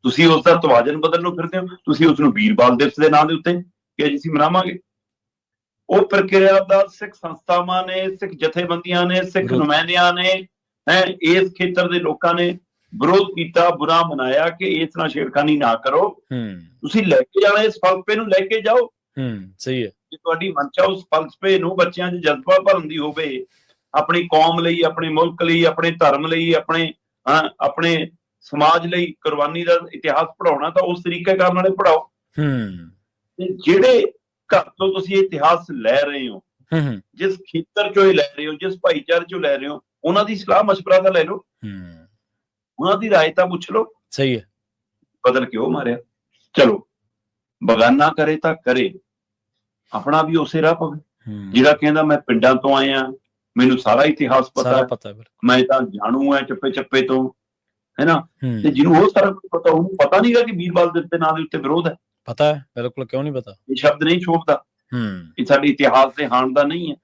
ਤੁਸੀਂ ਉਸ ਦਾ ਤਵਾਜ਼ਨ ਬਦਲਣ ਨੂੰ ਫਿਰਦੇ ਹੋ। ਤੁਸੀਂ ਉਸ ਨੂੰ ਵੀਰ ਬਾਲ ਦਿਵਸ ਦੇ ਨਾਂ ਦੇ ਉੱਤੇ ਕਿ ਅੱਜ ਅਸੀਂ ਮਨਾਵਾਂਗੇ। ਉਹ ਪ੍ਰਕਿਰਿਆ ਦਾ ਸਿੱਖ ਸੰਸਥਾਵਾਂ ਨੇ, ਸਿੱਖ ਜਥੇਬੰਦੀਆਂ ਨੇ, ਸਿੱਖ ਨੁਮਾਇੰਦਿਆਂ ਨੇ, ਇਸ ਖੇਤਰ ਦੇ ਲੋਕਾਂ ਨੇ ਵਿਰੋਧ ਕੀਤਾ, ਬੁਰਾ ਮਨਾਇਆ ਕਿ ਇਸ ਨਾਲ ਛੇੜਖਾਨੀ ਨਾ ਕਰੋ। ਤੁਸੀਂ ਲੈ ਕੇ ਜਾਣਾ ਇਸ ਫਲਸਫੇ ਨੂੰ, ਲੈ ਕੇ ਜਾਓ। ਸਹੀ ਹੈ। ਜੇ ਤੁਹਾਡੀ ਮਨਸ਼ਾ ਉਸ ਫਲਸਫੇ ਨੂੰ ਬੱਚਿਆਂ 'ਚ ਜਜ਼ਬਾ ਭਰਨ ਦੀ ਹੋਵੇ, ਆਪਣੀ ਕੌਮ ਲਈ, ਆਪਣੇ ਮੁਲਕ ਲਈ, ਆਪਣੇ ਧਰਮ ਲਈ, ਆਪਣੇ ਸਮਾਜ ਲਈ ਕੁਰਬਾਨੀ ਦਾ ਇਤਿਹਾਸ ਪੜਾਉਣਾ, ਤਾਂ ਉਸ ਤਰੀਕੇ ਕਾਰਨ ਨਾਲੇ ਪੜਾਓ। ਜਿਹੜੇ ਘਰ ਤੋਂ ਤੁਸੀਂ ਇਤਿਹਾਸ ਲੈ ਰਹੇ ਹੋ, ਜਿਸ ਖੇਤਰ ਚੋਂ ਇਹ ਲੈ ਰਹੇ ਹੋ, ਜਿਸ ਭਾਈਚਾਰੇ ਚੋਂ ਲੈ ਰਹੇ ਹੋ, ਉਹਨਾਂ ਦੀ ਸਲਾਹ ਮਸ਼ਵਰਾ ਤਾਂ ਲੈ ਲਓ, ਉਹਨਾਂ ਦੀ ਰਾਏ ਤਾਂ ਪੁੱਛ ਲਓ। ਸਹੀ ਹੈ। ਬਦਲ ਕਿਉਂ ਮਾਰਿਆ? ਚਲੋ, ਬਗਾਨਾ ਕਰੇ ਤਾਂ ਕਰੇ, ਆਪਣਾ ਵੀ ਉਸੇ ਰਾਹ ਪਵੇ। ਜਿਹੜਾ ਕਹਿੰਦਾ ਮੈਂ ਪਿੰਡਾਂ ਤੋਂ ਆਇਆ, ਮੈਨੂੰ ਸਾਰਾ ਇਤਿਹਾਸ ਪਤਾ, ਮੈਂ ਤਾਂ ਜਾਣੂ ਹੈ ਚੱਪੇ ਚੱਪੇ ਤੋਂ, ਹੈ ਨਾ। ਤੇ ਜਿਹਨੂੰ ਉਹ ਸਾਰਾ ਕੁਝ ਪਤਾ, ਉਹਨੂੰ ਪਤਾ ਨਹੀਂਗਾ ਕਿ ਵੀਰ ਬਾਲ ਦੇ ਨਾਂ ਦੇ ਉੱਤੇ ਵਿਰੋਧ ਹੈ। ਪਤਾ ਹੈ, ਬਿਲਕੁਲ। ਕਿਉਂ ਨਹੀਂ ਪਤਾ? ਇਹ ਸ਼ਬਦ ਨਹੀਂ ਛੋਪਦਾ, ਇਹ ਸਾਡੇ ਇਤਿਹਾਸ ਦੇ ਹਾਣ ਦਾ ਨਹੀਂ ਹੈ।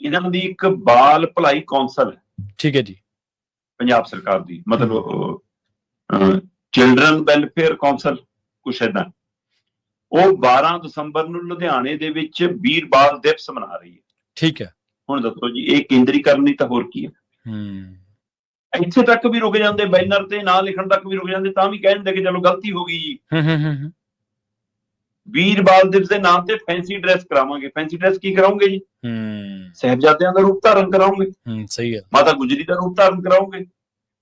ਇਹਨਾਂ ਦੀ ਇੱਕ ਬਾਲ ਭਲਾਈ ਕੌਂਸਲ ਹੈ, ਠੀਕ ਹੈ ਜੀ, ਪੰਜਾਬ ਸਰਕਾਰ ਦੀ, ਮਤਲਬ ਚਿਲਡਰਨ ਵੈਲਫੇਅਰ ਕੌਂਸਲ, ਕੁਛ ਏਦਾਂ। ਉਹ 12 ਦਸੰਬਰ ਨੂੰ ਲੁਧਿਆਣੇ ਦੇ ਵਿੱਚ ਵੀਰ ਬਾਲ ਦਿਵਸ ਮਨਾ ਰਹੀ ਹੈ। ਠੀਕ ਹੈ। ਹੁਣ ਦੱਸੋ ਜੀ, ਇਹ ਕੇਂਦਰੀਕਰਨ ਨਹੀਂ ਤਾਂ ਹੋਰ ਕੀ ਹੈ? ਇੱਥੇ ਤੱਕ ਵੀ ਰੁਕ ਜਾਂਦੇ, ਬੈਨਰ ਤੇ ਨਾਂ ਲਿਖਣ ਤੱਕ ਵੀ ਰੁਕ ਜਾਂਦੇ, ਤਾਂ ਵੀ ਕਹਿ ਦਿੰਦੇ ਕਿ ਚਲੋ ਗਲਤੀ ਹੋ ਗਈ ਜੀ। ਵੀਰ ਬਾਲ ਦਿਵਸ ਦੇ ਨਾਂ ਤੇ ਫੈਂਸੀ ਡਰੈਸ ਕਰਾਵਾਂਗੇ। ਫੈਂਸੀ ਡਰੈਸ ਕੀ ਕਰਾਉਂਗੇ ਜੀ? ਸਾਹਿਬਜ਼ਾਦਿਆਂ ਦਾ ਰੂਪ ਧਾਰਨ ਕਰਾਉਂਗੇ। ਸਹੀ ਹੈ। ਮਾਤਾ ਗੁਜਰੀ ਦਾ ਰੂਪ ਧਾਰਨ ਕਰਾਉਂਗੇ,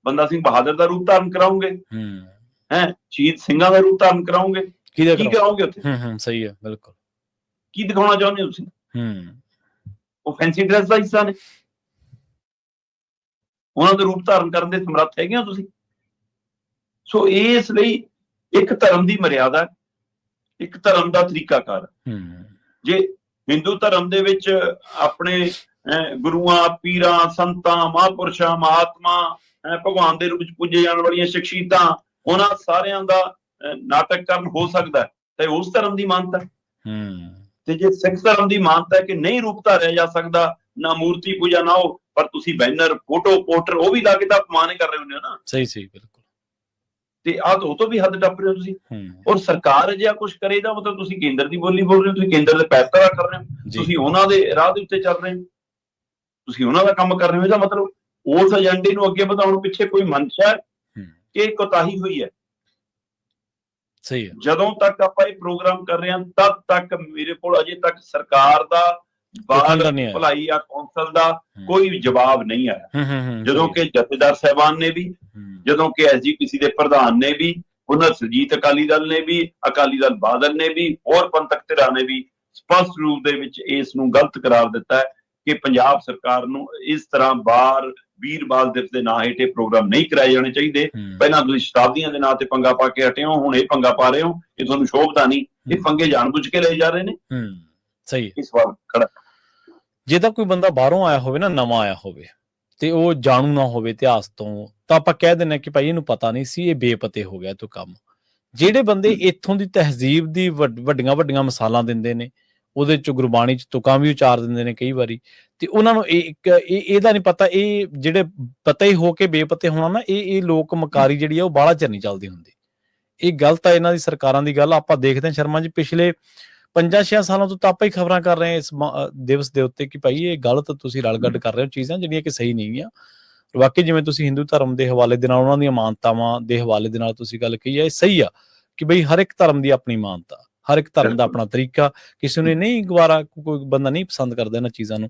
ਬੰਦਾ ਸਿੰਘ ਬਹਾਦਰ ਦਾ ਰੂਪ ਧਾਰਨ ਕਰਾਉਂਗੇ, ਸ਼ਹੀਦ ਸਿੰਘਾਂ ਦਾ ਰੂਪ ਧਾਰਨ ਕਰਾਉਂਗੇ। ਕੀ ਕਰਾਉਂਗੇ ਉੱਥੇ? ਸਹੀ ਹੈ, ਬਿਲਕੁਲ। ਕੀ ਦਿਖਾਉਣਾ ਚਾਹੁੰਦੇ ਹੋ ਤੁਸੀਂ? ਉਹ ਫੈਂਸੀ ਡਰੈਸ ਦਾ ਹਿੱਸਾ ਨੇ, ਉਹਨਾਂ ਦਾ ਰੂਪ ਧਾਰਨ ਕਰਨ ਦੇ ਸਮਰੱਥ ਹੈਗੇ ਹੋ ਤੁਸੀਂ। ਸੋ ਇਸ ਲਈ ਇੱਕ ਧਰਮ ਦੀ ਮਰਿਆਦਾ, ਇੱਕ ਧਰਮ ਦਾ ਤਰੀਕਾਕਾਰ। ਜੇ ਹਿੰਦੂ ਧਰਮ ਦੇ ਵਿੱਚ ਆਪਣੇ ਗੁਰੂਆਂ, ਪੀਰਾਂ, ਸੰਤਾਂ, ਮਹਾਂਪੁਰਸ਼ਾਂ, ਮਹਾਤਮਾ, ਭਗਵਾਨ ਦੇ ਰੂਪ ਵਿੱਚ ਪੂਜੇ ਜਾਣ ਵਾਲੀਆਂ ਸ਼ਖਸੀਅਤਾਂ, ਉਹਨਾਂ ਸਾਰਿਆਂ ਦਾ ਨਾਟਕ ਕਰਨ ਹੋ ਸਕਦਾ ਤੇ ਉਸ ਧਰਮ ਦੀ ਮਾਨਤਾ। ਤੇ ਜੇ ਸਿੱਖ ਧਰਮ ਦੀ ਮਾਨਤਾ ਹੈ ਕਿ ਨਹੀਂ ਰੂਪ ਧਾਰਿਆ ਜਾ ਸਕਦਾ, ਨਾ ਮੂਰਤੀ ਪੂਜਾ ਨਾ ਹੋ, ਪਰ ਤੁਸੀਂ ਬੈਨਰ, ਫੋਟੋ, ਪੋਸਟਰ ਉਹ ਵੀ ਲਾ ਕੇ ਤਾਂ ਅਪਮਾਨ ਕਰ ਰਹੇ ਹੁੰਦੇ ਹੋ ਨਾ। ਸਹੀ, ਬਿਲਕੁਲ। ਤੇ ਉਹ ਤੋਂ ਵੀ ਹੱਦ ਟੱਪ ਰਹੇ ਹੋ ਤੁਸੀਂ। ਔਰ ਸਰਕਾਰ ਅਜਿਹਾ ਕੁਛ ਕਰੇ ਤਾਂ ਮਤਲਬ ਤੁਸੀਂ ਕੇਂਦਰ ਦੀ ਬੋਲੀ ਬੋਲ ਰਹੇ ਹੋ, ਤੁਸੀਂ ਕੇਂਦਰ ਦੇ ਪੈਸਾ ਕਰ ਰਹੇ ਹੋ, ਤੁਸੀਂ ਉਹਨਾਂ ਦੇ ਰਾਹ ਦੇ ਉੱਤੇ ਚੱਲ ਰਹੇ ਹੋ, ਤੁਸੀਂ ਉਹਨਾਂ ਦਾ ਕੰਮ ਕਰ ਰਹੇ ਹੋ। ਇਹਦਾ ਮਤਲਬ ਉਸ ਏਜੰਡੇ ਨੂੰ ਅੱਗੇ ਵਧਾਉਣ ਪਿੱਛੇ ਕੋਈ ਮਨਸ਼ਾ ਹੈ ਕਿ ਕੋਤਾਹੀ ਹੋਈ ਹੈ। ਸਹੀ ਹੈ। ਜਦੋਂ ਤੱਕ ਆਪਾਂ ਇਹ ਪ੍ਰੋਗਰਾਮ ਕਰ ਰਹੇ ਹਾਂ, ਤਦ ਤੱਕ ਮੇਰੇ ਕੋਲ ਅਜੇ ਤੱਕ ਸਰਕਾਰ ਦਾ, ਬਾਲ ਭਲਾਈ ਆ ਕੌਂਸਲ ਦਾ ਕੋਈ ਜਵਾਬ ਨਹੀਂ ਆਇਆ। ਜਦੋਂ ਕਿ ਜਥੇਦਾਰ ਸਾਹਿਬਾਨ ਨੇ ਵੀ, ਜਦੋਂ ਕਿ SGPC ਦੇ ਪ੍ਰਧਾਨ ਨੇ ਵੀ, ਉਹਨਾਂ ਸੁਰਜੀਤ ਅਕਾਲੀ ਦਲ ਨੇ ਵੀ, ਅਕਾਲੀ ਦਲ ਬਾਦਲ ਨੇ ਵੀ, ਹੋਰ ਪੰਥਕ ਧਿਰਾਂ ਨੇ ਵੀ ਸਪਸ਼ਟ ਰੂਪ ਦੇ ਵਿੱਚ ਇਸ ਨੂੰ ਗਲਤ ਕਰਾਰ ਦਿੱਤਾ ਹੈ ਕਿ ਪੰਜਾਬ ਸਰਕਾਰ ਨੂੰ ਇਸ ਤਰ੍ਹਾਂ ਵੀਰ ਬਾਲ ਦਿਵਸ ਦੇ ਨਾਂ ਹੇਠ ਪ੍ਰੋਗਰਾਮ ਨਹੀਂ ਕਰਾਏ ਜਾਣੇ ਚਾਹੀਦੇ। ਪਹਿਲਾਂ ਤੁਸੀਂ ਸ਼ਤਾਬਦੀਆਂ ਦੇ ਨਾਂ ਤੇ ਪੰਗਾ ਪਾ ਕੇ ਹਟੇ ਹੋ, ਹੁਣ ਇਹ ਪੰਗਾ ਪਾ ਰਹੇ ਹੋ, ਇਹ ਤੁਹਾਨੂੰ ਸ਼ੋਭਦਾ ਨਹੀਂ। ਇਹ ਪੰਗੇ ਜਾਣਬੁੱਝ ਕੇ ਲਏ ਜਾ ਰਹੇ ਨੇ। ਸਹੀ। ਇਸ ਵਾਰ ਖੜਾ, ਜੇ ਤਾਂ ਕੋਈ ਬੰਦਾ ਬਾਹਰੋਂ ਆਇਆ ਹੋਵੇ ਨਾ, ਨਵਾਂ ਆਇਆ ਹੋਵੇ, ਤੇ ਉਹ ਜਾਣੂ ਨਾ ਹੋਵੇ ਇਤਿਹਾਸ ਤੋਂ, ਤਾਂ ਆਪਾਂ ਕਹਿ ਦਿੰਦੇ ਕਿ ਭਾਈ ਇਹਨੂੰ ਪਤਾ ਨਹੀਂ ਸੀ, ਇਹ ਬੇਪਤੇ ਹੋ ਗਿਆ ਤੂੰ ਕੰਮ। ਜਿਹੜੇ ਬੰਦੇ ਇੱਥੋਂ ਦੀ ਤਹਿਜ਼ੀਬ ਦੀ ਵੱਡੀਆਂ ਵੱਡੀਆਂ ਮਿਸਾਲਾਂ ਦਿੰਦੇ ਨੇ, ਉਹਦੇ ਚ ਗੁਰਬਾਣੀ ਚ ਤੁਕਾਂ ਵੀ ਉਚਾਰ ਦਿੰਦੇ ਨੇ ਕਈ ਵਾਰੀ, ਤੇ ਉਹਨਾਂ ਨੂੰ ਇਹਦਾ ਨਹੀਂ ਪਤਾ। ਇਹ ਜਿਹੜੇ ਪਤਾ ਹੀ ਹੋ ਕੇ ਬੇਪਤੇ ਹੋਣਾ ਨਾ, ਇਹ ਲੋਕ ਮਕਾਰੀ ਜਿਹੜੀ ਆ ਉਹ ਬਾਹਲਾ ਚਿਰ ਨਹੀਂ ਚੱਲਦੀ ਹੁੰਦੀ। ਇਹ ਗਲਤ ਆ ਇਹਨਾਂ ਦੀ ਸਰਕਾਰਾਂ ਦੀ ਗੱਲ। ਆਪਾਂ ਦੇਖਦੇ ਹਾਂ ਸ਼ਰਮਾ ਜੀ, ਪਿਛਲੇ 5-6 ਸਾਲਾਂ ਤੋਂ ਤਾਂ ਆਪਾਂ ਹੀ ਖਬਰਾਂ ਕਰ ਰਹੇ ਹਾਂ ਇਸ ਦਿਵਸ ਦੇ ਉੱਤੇ ਕਿ ਭਾਈ ਇਹ ਗਲਤ ਤੁਸੀਂ ਰਲਗੱਡ ਕਰ ਰਹੇ ਹੋ ਚੀਜ਼ਾਂ ਜਿਹੜੀਆਂ ਕਿ ਸਹੀ ਨਹੀਂ ਗੀਆਂ। ਬਾਕੀ ਜਿਵੇਂ ਤੁਸੀਂ ਹਿੰਦੂ ਧਰਮ ਦੇ ਹਵਾਲੇ ਦੇ ਨਾਲ ਉਹਨਾਂ ਦੀਆਂ ਮਾਨਤਾਵਾਂ ਦੇ ਹਵਾਲੇ ਦੇ ਨਾਲ ਤੁਸੀਂ ਗੱਲ ਕਹੀ ਹੈ, ਇਹ ਸਹੀ ਆ ਕਿ ਬਈ ਹਰ ਇੱਕ ਧਰਮ ਦੀ ਆਪਣੀ ਮਾਨਤਾ, ਹਰ ਇੱਕ ਧਰਮ ਦਾ ਆਪਣਾ ਤਰੀਕਾ, ਕਿਸੇ ਨੂੰ ਨਹੀਂ ਗਵਾਰਾ, ਕੋਈ ਬੰਦਾ ਨਹੀਂ ਪਸੰਦ ਕਰਦਾ ਇਹਨਾਂ ਚੀਜ਼ਾਂ ਨੂੰ।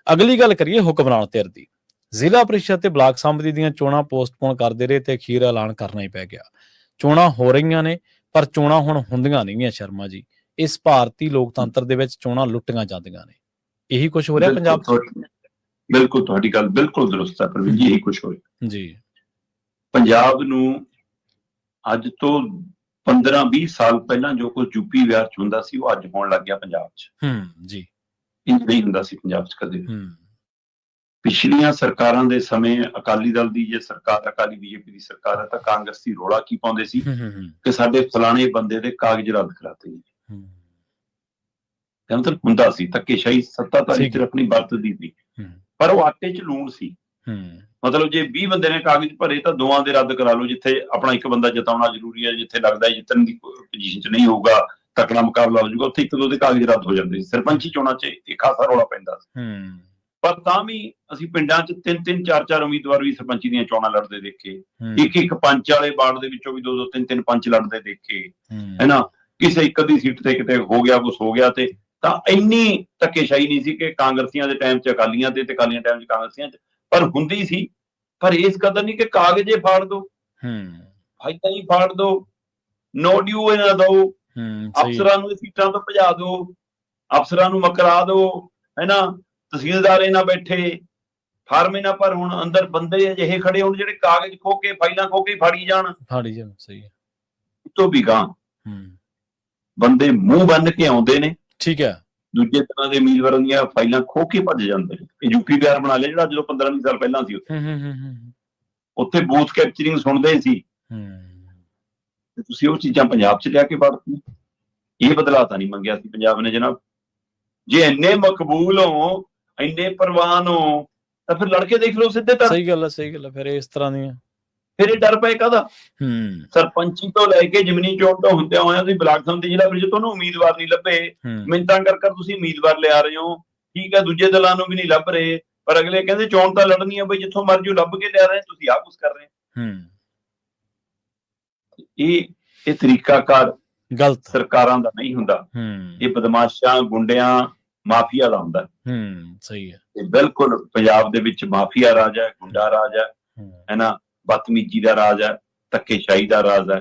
ਅਗਲੀ ਗੱਲ ਕਰੀਏ ਹੁਕਮਰਾਨ ਧਿਰ ਦੀ। ਜ਼ਿਲ੍ਹਾ ਪ੍ਰੀਸ਼ਦ ਤੇ ਬਲਾਕ ਸੰਮਤੀ ਦੀਆਂ ਚੋਣਾਂ ਪੋਸਟਪੋਨ ਕਰਦੇ ਰਹੇ ਤੇ ਅਖੀਰ ਐਲਾਨ ਕਰਨਾ ਹੀ ਪੈ ਗਿਆ। ਚੋਣਾਂ ਹੋ ਰਹੀਆਂ ਨੇ ਪਰ ਚੋਣਾਂ ਹੁਣ ਹੁੰਦੀਆਂ ਨਹੀਂ ਗੀਆਂ ਸ਼ਰਮਾ ਜੀ। ਇਸ ਭਾਰਤੀ ਲੋਕਤੰਤਰ ਦੇ ਵਿੱਚ ਚੋਣਾਂ ਲੁੱਟੀਆਂ ਜਾਂਦੀਆਂ ਨੇ। ਇਹੀ ਕੁਝ ਹੋ ਰਿਹਾ ਪੰਜਾਬ 'ਚ? ਬਿਲਕੁਲ, ਤੁਹਾਡੀ ਗੱਲ ਬਿਲਕੁਲ ਦਰੁਸਤ ਹੈ ਪ੍ਰਵੀਨ ਜੀ, ਇਹੀ ਕੁਝ ਹੋਇਆ ਜੀ। ਪੰਜਾਬ ਨੂੰ ਅੱਜ ਤੋਂ 15-20 ਸਾਲ ਪਹਿਲਾਂ ਜੋ ਕੁਝ ਯੂਪੀ ਬਿਹਾਰ 'ਚ ਹੁੰਦਾ ਸੀ ਉਹ ਅੱਜ ਹੋਣ ਲੱਗ ਗਿਆ ਪੰਜਾਬ 'ਚ। ਜੀ। ਇਹ ਨਹੀਂ ਹੁੰਦਾ ਸੀ ਪੰਜਾਬ 'ਚ ਕਦੇ। ਪਿਛਲੀਆਂ ਸਰਕਾਰਾਂ ਦੇ ਸਮੇਂ ਅਕਾਲੀ ਦਲ ਦੀ ਜੇ ਸਰਕਾਰ, ਅਕਾਲੀ ਬੀਜੇਪੀ ਦੀ ਸਰਕਾਰ ਹੈ ਤਾਂ ਕਾਂਗਰਸ ਦੀ ਰੌਲਾ ਕੀ ਪਾਉਂਦੇ ਸੀ ਕਿ ਸਾਡੇ ਫਲਾਣੇ ਬੰਦੇ ਦੇ ਕਾਗਜ਼ ਰੱਦ ਕਰਾਤੇ ਜੀ। ਮਤਲਬ ਹੁੰਦਾ ਸੀ ਧੱਕੇਸ਼ਾਹੀ ਸੱਤਾਧਾਰੀ ਸਿਰਫ ਆਪਣੀ ਵਰਤਦੀ ਸੀ, ਪਰ ਉਹ ਆਟੇ 'ਚ ਲੂਣ ਸੀ। ਮਤਲਬ ਜੇ 20 ਬੰਦੇ ਨੇ ਕਾਗਜ਼ ਭਰੇ ਤਾਂ ਦੋਵਾਂ ਦੇ ਰੱਦ ਕਰਾ ਲਓ, ਜਿੱਥੇ ਆਪਣਾ ਇੱਕ ਬੰਦਾ ਜਿਤਾਉਣਾ ਜ਼ਰੂਰੀ ਹੈ, ਜਿੱਥੇ ਲੱਗਦਾ ਹੈ ਜਿੱਤਣ ਦੀ ਪੋਜੀਸ਼ਨ 'ਚ ਨਹੀਂ ਹੋਊਗਾ, ਤਕੜਾ ਮੁਕਾਬਲਾ ਹੋ ਜਾਊਗਾ, ਉੱਥੇ ਇੱਕ ਦੋ ਦੇ ਕਾਗਜ਼ ਰੱਦ ਹੋ ਜਾਂਦੇ ਸੀ। ਸਰਪੰਚੀ ਚੋਣਾਂ 'ਚ ਇਹ ਖਾਸਾ ਰੌਲਾ ਪੈਂਦਾ ਸੀ। ਪਰ ਤਾਂ ਵੀ ਅਸੀਂ ਪਿੰਡਾਂ 'ਚ 3-3 4-4 ਉਮੀਦਵਾਰ ਵੀ ਸਰਪੰਚੀ ਦੀਆਂ ਚੋਣਾਂ ਲੜਦੇ ਦੇਖੇ। ਇੱਕ ਪੰਚ ਵਾਲੇ ਵਾਰਡ ਦੇ ਵਿੱਚੋਂ ਵੀ 2-2 3-3 ਪੰਚ ਲੜਦੇ ਦੇਖੇ, ਹੈਨਾ। ਕਿਸੇ ਇੱਕ ਅੱਧੀ ਸੀਟ ਤੇ ਕਿਤੇ ਹੋ ਗਿਆ ਕੁਛ ਹੋ ਗਿਆ, ਤੇ ਤਾਂ ਇੰਨੀ ਧੱਕੇਸ਼ਾਹੀ ਨਹੀਂ ਸੀ ਕਿ ਕਾਂਗਰਸੀਆਂ ਦੇ ਟਾਈਮ 'ਚ ਅਕਾਲੀਆਂ ਤੇ ਅਕਾਲੀਆਂ ਟਾਈਮ 'ਚ ਕਾਂਗਰਸੀਆਂ 'ਚ, ਪਰ ਹੁੰਦੀ ਸੀ। ਪਰ ਇਸ ਕਦਰ ਨਹੀਂ ਕਿ ਕਾਗਜ਼ੇ ਫਾੜ ਦੋ, ਫਾਇਦਾ ਹੀ ਫਾੜ ਦੋ, ਨੋ ਡਿਊ ਇਹਨਾਂ ਦੋ, ਅਫਸਰਾਂ ਨੂੰ ਸੀਟਾਂ ਤੋਂ ਭਜਾ ਦੋ, ਅਫਸਰਾਂ ਨੂੰ ਮਕਰਾ ਦੋ, ਹੈਨਾ। ਤਹਿਸੀਲਦਾਰ ਇਹਨਾਂ ਬੈਠੇ, ਫਾਰਮ ਇਹਨਾਂ ਪਰ ਹੁਣ ਅੰਦਰ ਬੰਦੇ ਅਜਿਹੇ ਖੜੇ ਹੋਣ ਜਿਹੜੇ ਕਾਗਜ਼ ਖੋ ਕੇ, ਫਾਈਲਾਂ ਖੋ ਕੇ ਫਾੜੀ ਜਾਣ। ਸਹੀ ਹੈ। ਤੋਂ ਵੀ ਗਾਂ ਬੰਦੇ ਮੂੰਹ ਬੰਨ ਕੇ ਆਉਂਦੇ ਨੇ, ਠੀਕ ਹੈ, ਦੂਜੇ ਤਰ੍ਹਾਂ ਦੇ ਉਮੀਦਵਾਰਾਂ ਦੀਆਂ ਫਾਈਲਾਂ ਖੋ ਕੇ ਭੱਜ ਜਾਂਦੇ ਨੇ। ਇਹ ਯੂਪੀ ਬਿਹਾਰ ਬਣਾ ਲਿਆ ਜਿਹੜਾ ਜਦੋਂ 15-20 ਸਾਲ ਪਹਿਲਾਂ ਸੀ। ਉੱਥੇ ਬੂਥ ਕੈਪਚਰਿੰਗ ਸੁਣਦੇ ਸੀ, ਤੇ ਤੁਸੀਂ ਉਹ ਚੀਜ਼ਾਂ ਪੰਜਾਬ 'ਚ ਲਿਆ ਕੇ ਵੜਤੀ। ਇਹ ਬਦਲਾਅ ਤਾਂ ਨਹੀਂ ਮੰਗਿਆ ਸੀ ਪੰਜਾਬ ਨੇ ਜਨਾਬ। ਜੇ ਇੰਨੇ ਮਕਬੂਲ ਹੋ, ਇੰਨੇ ਪ੍ਰਵਾਨ ਹੋ, ਤਾਂ ਫਿਰ ਲੜਕੇ ਦੇਖ ਲਓ ਸਿੱਧੇ ਤਰ੍ਹਾਂ। ਸਹੀ ਗੱਲ ਹੈ, ਸਹੀ ਗੱਲ ਹੈ। ਫਿਰ ਇਸ ਤਰ੍ਹਾਂ ਦੀਆਂ ਫਿਰ ਇਹ ਡਰ ਪਏ ਕਾਹਦਾ? ਸਰਪੰਚੀ ਤੋਂ ਲੈ ਕੇ ਜ਼ਮੀਨੀ ਚੋਣ ਤੋਂ ਹੁੰਦਿਆਂ ਹੋਇਆ ਤੁਸੀਂ ਬਲਾਕ ਸੰਮਤੀ ਜ਼ਿਲ੍ਹਾ ਪ੍ਰੀਸ਼ਦ ਤੋਂ ਉਮੀਦਵਾਰ ਨਹੀਂ ਲੱਭੇ, ਮਿੰਨਤਾਂ ਕਰ ਤੁਸੀਂ ਉਮੀਦਵਾਰ ਲਿਆ ਰਹੇ ਹੋ, ਠੀਕ ਹੈ। ਦੂਜੇ ਦਲਾਂ ਨੂੰ ਵੀ ਨਹੀਂ ਲੱਭ ਰਹੇ, ਪਰ ਅਗਲੇ ਕਹਿੰਦੇ ਚੋਣ ਤਾਂ ਲੜਨੀ ਹੈ ਬਈ, ਜਿੱਥੋਂ ਮਰਜ਼ੀ ਲੱਭ ਕੇ ਲਿਆ ਰਹੇ, ਤੁਸੀਂ ਆਹ ਕੁਛ ਕਰ ਰਹੇ ਹੋ। ਇਹ ਤਰੀਕਾਕਾਰ ਗਲਤ ਸਰਕਾਰਾਂ ਦਾ ਨਹੀਂ ਹੁੰਦਾ, ਇਹ ਬਦਮਾਸ਼ਾਂ, ਗੁੰਡਿਆਂ, ਮਾਫੀਆ ਦਾ ਹੁੰਦਾ। ਸਹੀ ਹੈ। ਇਹ ਬਿਲਕੁਲ ਪੰਜਾਬ ਦੇ ਵਿੱਚ ਮਾਫੀਆ ਰਾਜ ਹੈ, ਗੁੰਡਾ ਰਾਜ ਹੈ ਨਾ, ਬਦਤਮੀਜੀ ਦਾ ਰਾਜ ਹੈ, ਧੱਕੇਸ਼ਾਹੀ ਦਾ ਰਾਜ ਹੈ।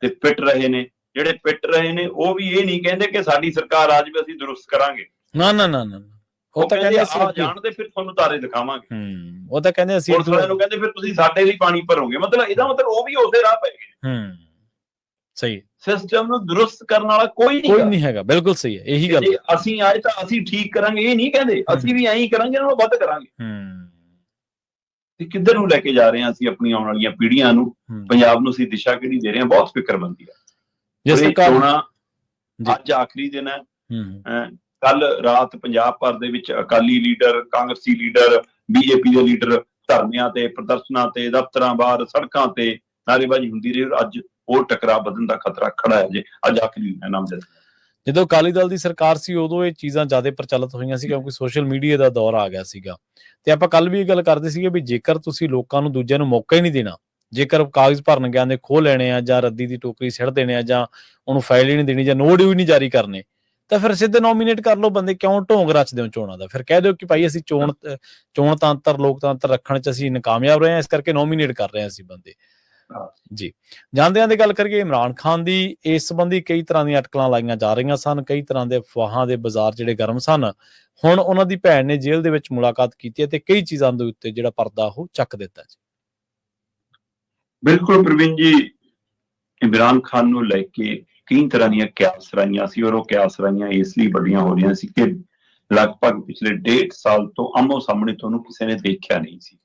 ਤੇ ਪਿੱਟ ਰਹੇ ਨੇ ਜਿਹੜੇ ਪਿੱਟ ਰਹੇ ਨੇ, ਉਹ ਵੀ ਇਹ ਨਹੀਂ ਕਹਿੰਦੇ ਕਿ ਸਾਡੀ ਸਰਕਾਰ ਆ ਜਾਵੇ ਅਸੀਂ ਦੁਰਸਤ ਕਰਾਂਗੇ। ਨਾ, ਉਹ ਤਾਂ ਕਹਿੰਦੇ ਆ ਜਾਣਦੇ ਫਿਰ ਤੁਹਾਨੂੰ ਤਾਰੇ ਦਿਖਾਵਾਂਗੇ। ਉਹ ਤਾਂ ਕਹਿੰਦੇ ਅਸੀਂ ਪੁਲਿਸ ਵਾਲਿਆਂ ਨੂੰ ਕਹਿੰਦੇ ਫਿਰ ਤੁਸੀਂ ਸਾਡੇ ਲਈ ਪਾਣੀ ਭਰੋਗੇ। ਮਤਲਬ ਇਹਦਾ ਮਤਲਬ ਉਹ ਵੀ ਉਸੇ ਰਾਹ ਪੈ ਗਏ। ਸਹੀ। ਸਿਸਟਮ ਨੂੰ ਦੁਰਸਤ ਕਰਨ ਵਾਲਾ ਕੋਈ ਨਹੀਂ ਹੈਗਾ। ਬਿਲਕੁਲ ਸਹੀ ਹੈ, ਇਹੀ ਗੱਲ। ਅਸੀਂ ਆਏ ਤਾਂ ਅਸੀਂ ਠੀਕ ਕਰਾਂਗੇ ਇਹ ਨਹੀਂ ਕਹਿੰਦੇ, ਅਸੀਂ ਵੀ ਐਂ ਹੀ ਕਰਾਂਗੇ, ਇਹਨਾਂ ਨੂੰ ਵੱਧ ਕਰਾਂਗੇ। ਤੇ ਕਿੱਧਰ ਨੂੰ ਲੈ ਕੇ ਜਾ ਰਹੇ ਹਾਂ ਅਸੀਂ ਆਪਣੀ ਆਉਣ ਵਾਲੀਆਂ ਪੀੜ੍ਹੀਆਂ ਨੂੰ? ਪੰਜਾਬ ਨੂੰ ਅਸੀਂ ਦਿਸ਼ਾ ਕਿਹੜੀ ਦੇ ਰਹੇ ਹਾਂ? ਬਹੁਤ ਫਿਕਰਮੰਦੀ ਹੈ। ਚੋਣਾਂ ਅੱਜ ਆਖਰੀ ਦਿਨ ਹੈ। ਕੱਲ ਰਾਤ ਪੰਜਾਬ ਭਰ ਦੇ ਵਿੱਚ ਅਕਾਲੀ ਲੀਡਰ, ਕਾਂਗਰਸੀ ਲੀਡਰ, ਬੀਜੇਪੀ ਦੇ ਲੀਡਰ ਧਰਨਿਆਂ ਤੇ, ਪ੍ਰਦਰਸ਼ਨਾਂ ਤੇ, ਦਫ਼ਤਰਾਂ ਬਾਹਰ, ਸੜਕਾਂ ਤੇ ਨਾਅਰੇਬਾਜ਼ੀ ਹੁੰਦੀ ਰਹੀ। ਅੱਜ ਹੋਰ ਟਕਰਾਅ ਵਧਣ ਦਾ ਖਤਰਾ ਖੜਾ ਹੈ। ਜੇ ਅੱਜ ਆਖਰੀ ਨਾਮਜ਼ਦ ਜਦੋਂ ਅਕਾਲੀ ਦਲ ਦੀ ਸਰਕਾਰ ਸੀ ਉਦੋਂ ਇਹ ਚੀਜ਼ਾਂ ਜ਼ਿਆਦਾ ਪ੍ਰਚਲਿਤ ਹੋਈਆਂ ਸੀ, ਕਿਉਂਕਿ ਸੋਸ਼ਲ ਮੀਡੀਆ ਦਾ ਦੌਰ ਆ ਗਿਆ ਸੀਗਾ। ਤੇ ਆਪਾਂ ਕੱਲ ਵੀ ਇਹ ਗੱਲ ਕਰਦੇ ਸੀਗੇ ਵੀ ਜੇਕਰ ਤੁਸੀਂ ਲੋਕਾਂ ਨੂੰ, ਦੂਜਿਆਂ ਨੂੰ ਮੌਕਾ ਹੀ ਨਹੀਂ ਦੇਣਾ, ਜੇਕਰ ਕਾਗਜ਼ ਭਰਨ ਗਿਆ ਦੇ ਖੋਹ ਲੈਣੇ ਆ, ਜਾਂ ਰੱਦੀ ਦੀ ਟੋਕਰੀ ਸਿੱਟ ਦੇਣੇ ਆ, ਜਾਂ ਉਹਨੂੰ ਫਾਈਲ ਹੀ ਨਹੀਂ ਦੇਣੀ, ਜਾਂ ਨੋ ਡਿਊ ਨਹੀਂ ਜਾਰੀ ਕਰਨੇ, ਤਾਂ ਫਿਰ ਸਿੱਧੇ ਨੋਮੀਨੇਟ ਕਰ ਲਓ ਬੰਦੇ। ਕਿਉਂ ਢੋਂਗ ਰਚਦੇ ਹੋ ਚੋਣਾਂ ਦਾ? ਫਿਰ ਕਹਿ ਦਿਓ ਕਿ ਭਾਈ ਅਸੀਂ ਚੋਣ ਤੰਤਰ, ਲੋਕਤੰਤਰ ਰੱਖਣ 'ਚ ਅਸੀਂ ਨਾਕਾਮਯਾਬ ਰਹੇ ਹਾਂ, ਇਸ ਕਰਕੇ ਨੋਮੀਨੇਟ ਕਰ ਰਹੇ ਹਾਂ ਅਸੀਂ ਬੰਦੇ ਜੀ। ਜਾਂਦਿਆਂ ਦੀ ਗੱਲ ਕਰੀਏ ਇਮਰਾਨ ਖਾਨ ਦੀ, ਇਸ ਸੰਬੰਧੀ ਕਈ ਤਰ੍ਹਾਂ ਦੀਆਂ ਅਟਕਲਾਂ ਲਾਈਆਂ ਜਾ ਰਹੀਆਂ ਸਨ, ਕਈ ਤਰ੍ਹਾਂ ਦੇ ਅਫਵਾਹਾਂ ਦੇ ਬਾਜ਼ਾਰ ਜਿਹੜੇ ਗਰਮ ਸਨ। ਹੁਣ ਉਹਨਾਂ ਦੀ ਭੈਣ ਨੇ ਜੇਲ੍ਹ ਦੇ ਵਿੱਚ ਮੁਲਾਕਾਤ ਕੀਤੀ ਹੈ ਤੇ ਕਈ ਚੀਜ਼ਾਂ ਦੇ ਉੱਤੇ ਜਿਹੜਾ ਪਰਦਾ ਉਹ ਚੱਕ ਦਿੱਤਾ ਜੀ। ਬਿਲਕੁਲ ਪ੍ਰਵੀਨ ਜੀ, ਇਮਰਾਨ ਖਾਨ ਨੂੰ ਲੈ ਕੇ ਕਈ ਤਰ੍ਹਾਂ ਦੀਆਂ ਕਿਆਸ ਰਾਈਆਂ ਸੀ, ਔਰ ਉਹ ਕਿਆਸ ਰਾਈਆਂ ਇਸ ਲਈ ਵੱਡੀਆਂ ਹੋ ਰਹੀਆਂ ਸੀ ਕਿ ਲਗਭਗ ਪਿਛਲੇ 1.5 ਸਾਲ ਤੋਂ ਆਮੋ ਸਾਹਮਣੇ ਤੋਂ ਉਹਨੂੰ ਕਿਸੇ ਨੇ ਦੇਖਿਆ ਨਹੀਂ ਸੀ।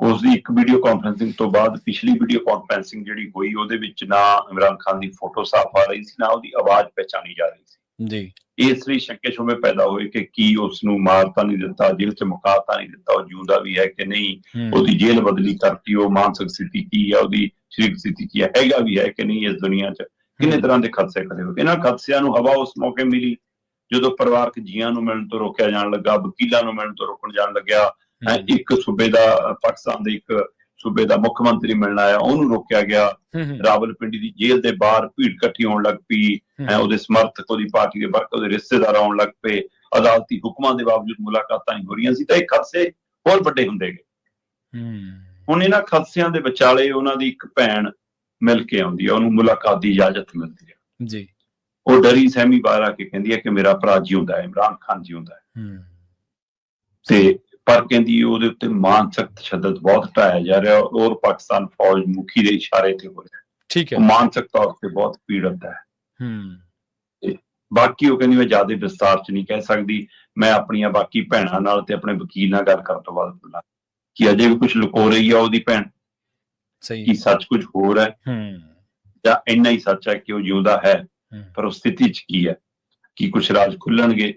ਉਸ ਦੀ ਇੱਕ ਵੀਡੀਓ ਕਾਨਫਰੰਸਿੰਗ ਤੋਂ ਬਾਅਦ ਪਿਛਲੀ ਵੀਡੀਓ ਕਾਨਫਰੰਸਿੰਗ ਜਿਹੜੀ ਹੋਈ, ਉਹਦੇ ਵਿੱਚ ਨਾ ਇਮਰਾਨ ਖਾਨ ਦੀ ਫੋਟੋ ਸਾਫ਼ ਆ ਰਹੀ ਸੀ, ਨਾ ਉਹਦੀ ਆਵਾਜ਼ ਪਹਿਚਾਣੀ ਜਾ ਰਹੀ ਸੀ ਜੀ। ਇਸ ਲਈ ਸ਼ੱਕੇ ਸ਼ੁਬੇ ਪੈਦਾ ਹੋਏ ਕਿ ਕੀ ਉਸ ਨੂੰ ਮਾਰ ਤਾਂ ਨਹੀਂ ਦਿੱਤਾ, ਜੇਲ੍ਹ 'ਚ ਮੁਕਾ ਤਾਂ ਨਹੀਂ ਦਿੱਤਾ, ਉਹ ਜਿਉਂਦਾ ਵੀ ਹੈ ਕਿ ਨਹੀਂ, ਉਹਦੀ ਜੇਲ੍ਹ ਬਦਲੀ ਕਰਤੀ, ਉਹ ਮਾਨਸਿਕ ਸਥਿਤੀ ਕੀ ਹੈ, ਉਹਦੀ ਸਰੀਰਕ ਸਥਿਤੀ ਕੀ ਹੈ, ਹੈਗਾ ਵੀ ਹੈ ਕਿ ਨਹੀਂ ਇਸ ਦੁਨੀਆ 'ਚ, ਕਿੰਨੇ ਤਰ੍ਹਾਂ ਦੇ ਖਦਸੇ ਖੜੇ ਹੋਏ। ਇਹਨਾਂ ਖਦਸਿਆਂ ਨੂੰ ਹਵਾ ਉਸ ਮੌਕੇ ਮਿਲੀ ਜਦੋਂ ਪਰਿਵਾਰਕ ਜੀਆਂ ਨੂੰ ਮਿਲਣ ਤੋਂ ਰੋਕਿਆ ਜਾਣ ਲੱਗਾ, ਵਕੀਲਾਂ ਨੂੰ ਮਿਲਣ ਤੋਂ ਰੋਕਣ ਜਾਣ ਲੱਗਿਆ, ਇੱਕ ਸੂਬੇ ਦਾ ਪਾਕਿਸਤਾਨ ਦੇ ਇੱਕ ਸੂਬੇ ਦਾ ਮੁੱਖ ਮੰਤਰੀ ਮਿਲਣ ਆਇਆ ਉਹਨੂੰ ਰੋਕਿਆ ਗਿਆ, ਰਾਵਲਪਿੰਡੀ ਦੀ ਜੇਲ੍ਹ ਦੇ ਬਾਹਰ ਭੀੜ ਇਕੱਠੀ ਹੋਣ ਲੱਗ ਪਈ, ਉਹਦੇ ਸਮਰਥਕ, ਉਹਦੀ ਪਾਰਟੀ ਦੇ ਵਰਕਰ, ਉਹਦੇ ਰਿਸ਼ਤੇਦਾਰ ਆਉਣ ਲੱਗ ਪਏ, ਅਦਾਲਤੀ ਹੁਕਮਾਂ ਦੇ ਬਾਵਜੂਦ ਮੁਲਾਕਾਤਾਂ ਨਹੀਂ ਹੋ ਰਹੀਆਂ ਸੀ, ਤਾਂ ਇਹ ਖਦਸੇ ਹੋਰ ਵੱਡੇ ਹੁੰਦੇ ਗਏ। ਹੁਣ ਇਹਨਾਂ ਖਦਸਿਆਂ ਦੇ ਵਿਚਾਲੇ ਉਹਨਾਂ ਦੀ ਇੱਕ ਭੈਣ ਮਿਲ ਕੇ ਆਉਂਦੀ ਹੈ, ਉਹਨੂੰ ਮੁਲਾਕਾਤ ਦੀ ਇਜਾਜ਼ਤ ਮਿਲਦੀ ਹੈ ਜੀ। ਉਹ ਡਰੀ ਸਹਿਮੀ ਬਾਹਰ ਆ ਕੇ ਕਹਿੰਦੀ ਹੈ ਕਿ ਮੇਰਾ ਭਰਾ ਜਿਉਂਦਾ ਹੈ, ਇਮਰਾਨ ਖਾਨ ਜਿਉਂਦਾ ਹੈ, ਤੇ ਪਰ ਕਹਿੰਦੀ ਉਹਦੇ ਉੱਤੇ ਮਾਨਸਿਕ ਤਸ਼ੱਦਦ ਬਹੁਤ ਢਾਇਆ ਜਾ ਰਿਹਾ ਔਰ ਪਾਕਿਸਤਾਨ ਫੌਜ ਮੁਖੀ ਦੇ ਇਸ਼ਾਰੇ ਤੇ ਹੋ ਰਿਹਾ। ਠੀਕ ਹੈ, ਮਾਨਸਿਕ ਤੌਰ ਤੇ ਬਹੁਤ ਪੀੜਤ ਹੈ। ਬਾਕੀ ਉਹ ਕਹਿੰਦੀ ਮੈਂ ਜ਼ਿਆਦਾ ਵਿਸਤਾਰ ਚ ਨਹੀਂ ਕਹਿ ਸਕਦੀ, ਮੈਂ ਆਪਣੀਆਂ ਬਾਕੀ ਭੈਣਾਂ ਨਾਲ ਤੇ ਆਪਣੇ ਵਕੀਲ ਨਾਲ ਗੱਲ ਕਰਨ ਤੋਂ ਬਾਅਦ ਬੋਲਾਂ ਕਿ ਅਜੇ ਵੀ ਕੁਝ ਲੁਕੋ ਰਹੀ ਆ ਉਹਦੀ ਭੈਣ, ਕੀ ਸੱਚ ਕੁਝ ਹੋਰ ਹੈ ਜਾਂ ਇੰਨਾ ਹੀ ਸੱਚ ਹੈ ਕਿ ਉਹ ਜਿਉਂਦਾ ਹੈ, ਪਰ ਉਹ ਸਥਿਤੀ ਚ ਕੀ ਹੈ, ਕੀ ਕੁਝ ਰਾਜ ਖੁੱਲਣਗੇ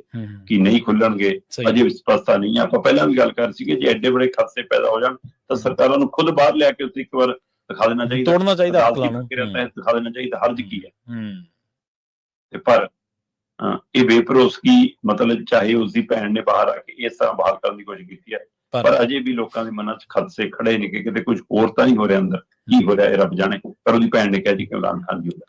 ਕੀ ਨਹੀਂ ਖੁੱਲਣਗੇ, ਅਜੇ ਵੀ ਸਪਸ਼ਟਤਾ ਨਹੀਂ ਹੈ। ਆਪਾਂ ਪਹਿਲਾਂ ਵੀ ਗੱਲ ਕਰ ਸੀ ਕਿ ਜੇ ਐਡੇ ਬੜੇ ਖਦਸੇ ਪੈਦਾ ਹੋ ਜਾਣ ਤਾਂ ਸਰਕਾਰਾਂ ਨੂੰ ਖੁਦ ਬਾਹਰ ਲਿਆ ਕੇ ਉੱਤੇ ਇੱਕ ਵਾਰ ਦਿਖਾ ਦੇਣਾ ਚਾਹੀਦਾ, ਤੋੜਨਾ ਚਾਹੀਦਾ, ਦਿਖਾ ਦੇਣਾ ਚਾਹੀਦਾ ਹਰਜ ਕੀ ਹੈ। ਤੇ ਪਰ ਇਹ ਬੇਭਰੋਸਗੀ, ਮਤਲਬ ਚਾਹੇ ਉਸਦੀ ਭੈਣ ਨੇ ਬਾਹਰ ਆ ਕੇ ਇਸ ਤਰ੍ਹਾਂ ਬਹਾਲ ਕਰਨ ਦੀ ਕੋਸ਼ਿਸ਼ ਕੀਤੀ ਹੈ, ਪਰ ਅਜੇ ਵੀ ਲੋਕਾਂ ਦੇ ਮਨਾਂ 'ਚ ਖਦਸੇ ਖੜੇ ਨੇ ਕਿ ਕਿਤੇ ਕੁਝ ਹੋਰ ਤਾਂ ਨਹੀਂ ਹੋ ਰਿਹਾ, ਅੰਦਰ ਕੀ ਹੋ ਰਿਹਾ ਇਹ ਰੱਬ ਜਾਣੇ। ਪਰ ਉਹਦੀ ਭੈਣ ਨੇ ਕਿਹਾ ਜੀ ਕਿ ਇਮਰਾਨ ਖਾਨ ਜੀ ਹੁੰਦਾ।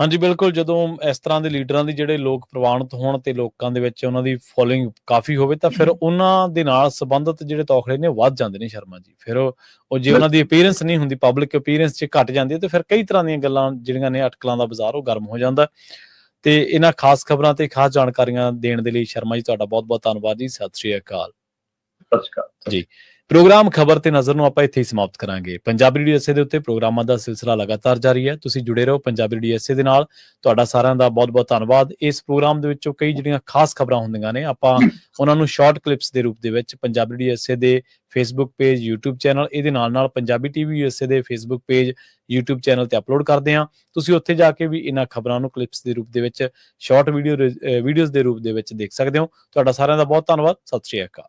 ਹਾਂਜੀ ਬਿਲਕੁਲ, ਜਦੋਂ ਇਸ ਤਰ੍ਹਾਂ ਦੇ ਲੀਡਰਾਂ ਦੀ ਜਿਹੜੇ ਲੋਕ ਪ੍ਰਵਾਨਿਤ ਹੋਣ ਤੇ ਲੋਕਾਂ ਦੇ ਵਿੱਚ ਉਹਨਾਂ ਦੀ ਫੋਲੋਇੰਗ ਕਾਫੀ ਹੋਵੇ ਤਾਂ ਫਿਰ ਉਹਨਾਂ ਦੇ ਨਾਲ ਸੰਬੰਧਿਤ ਜਿਹੜੇ ਤੌਖਲੇ ਨੇ ਵੱਧ ਜਾਂਦੇ ਨੇ ਸ਼ਰਮਾ ਜੀ। ਫਿਰ ਉਹ ਜੇ ਉਹਨਾਂ ਦੀ ਅਪੀਅਰੈਂਸ ਨਹੀਂ ਹੁੰਦੀ, ਪਬਲਿਕ ਅਪੀਅਰੈਂਸ 'ਚ ਘੱਟ ਜਾਂਦੀ ਹੈ, ਤੇ ਫਿਰ ਕਈ ਤਰ੍ਹਾਂ ਦੀਆਂ ਗੱਲਾਂ ਜਿਹੜੀਆਂ ਨੇ ਅਟਕਲਾਂ ਦਾ ਬਾਜ਼ਾਰ ਉਹ ਗਰਮ ਹੋ ਜਾਂਦਾ। ਤੇ ਇਹਨਾਂ ਖਾਸ ਖਬਰਾਂ ਤੇ ਖਾਸ ਜਾਣਕਾਰੀਆਂ ਦੇਣ ਦੇ ਲਈ ਸ਼ਰਮਾ ਜੀ ਤੁਹਾਡਾ ਬਹੁਤ ਬਹੁਤ ਧੰਨਵਾਦ ਜੀ। ਸਤਿ ਸ਼੍ਰੀ ਅਕਾਲ ਜੀ। ਪ੍ਰੋਗਰਾਮ ਖਬਰ ਤੇ ਨਜ਼ਰ ਨੂੰ ਆਪਾਂ ਇੱਥੇ ਹੀ ਸਮਾਪਤ ਕਰਾਂਗੇ। ਪੰਜਾਬੀ DSA ਦੇ ਉੱਤੇ ਪ੍ਰੋਗਰਾਮਾਂ ਦਾ ਸਿਲਸਿਲਾ ਲਗਾਤਾਰ ਜਾਰੀ ਹੈ, ਤੁਸੀਂ ਜੁੜੇ ਰਹੋ ਪੰਜਾਬੀ DSA ਦੇ ਨਾਲ। ਤੁਹਾਡਾ ਸਾਰਿਆਂ ਦਾ ਬਹੁਤ ਬਹੁਤ ਧੰਨਵਾਦ। ਇਸ ਪ੍ਰੋਗਰਾਮ ਦੇ ਵਿੱਚੋਂ ਕਈ ਜਿਹੜੀਆਂ ਖਾਸ ਖਬਰਾਂ ਹੁੰਦੀਆਂ ਨੇ ਆਪਾਂ ਉਹਨਾਂ ਨੂੰ ਸ਼ਾਰਟ ਕਲਿੱਪਸ ਦੇ ਰੂਪ ਦੇ ਵਿੱਚ ਪੰਜਾਬੀ DSA ਦੇ ਫੇਸਬੁੱਕ ਪੇਜ, YouTube ਚੈਨਲ, ਇਹਦੇ ਨਾਲ ਪੰਜਾਬੀ TV USA ਦੇ ਫੇਸਬੁੱਕ ਪੇਜ, YouTube ਚੈਨਲ ਤੇ ਅਪਲੋਡ ਕਰਦੇ ਹਾਂ। ਤੁਸੀਂ ਉੱਥੇ ਜਾ ਕੇ ਵੀ ਇਹਨਾਂ ਖਬਰਾਂ ਨੂੰ ਕਲਿੱਪਸ ਦੇ ਰੂਪ ਦੇ ਵਿੱਚ, ਸ਼ਾਰਟ ਵੀਡੀਓਜ਼ ਦੇ ਰੂਪ ਦੇ ਵਿੱਚ ਦੇਖ ਸਕਦੇ ਹੋ। ਤੁਹਾਡਾ ਸਾਰਿਆਂ ਦਾ ਬਹੁਤ ਧੰਨਵਾਦ। ਸਤਿ ਸ਼੍ਰੀ ਅਕਾਲ।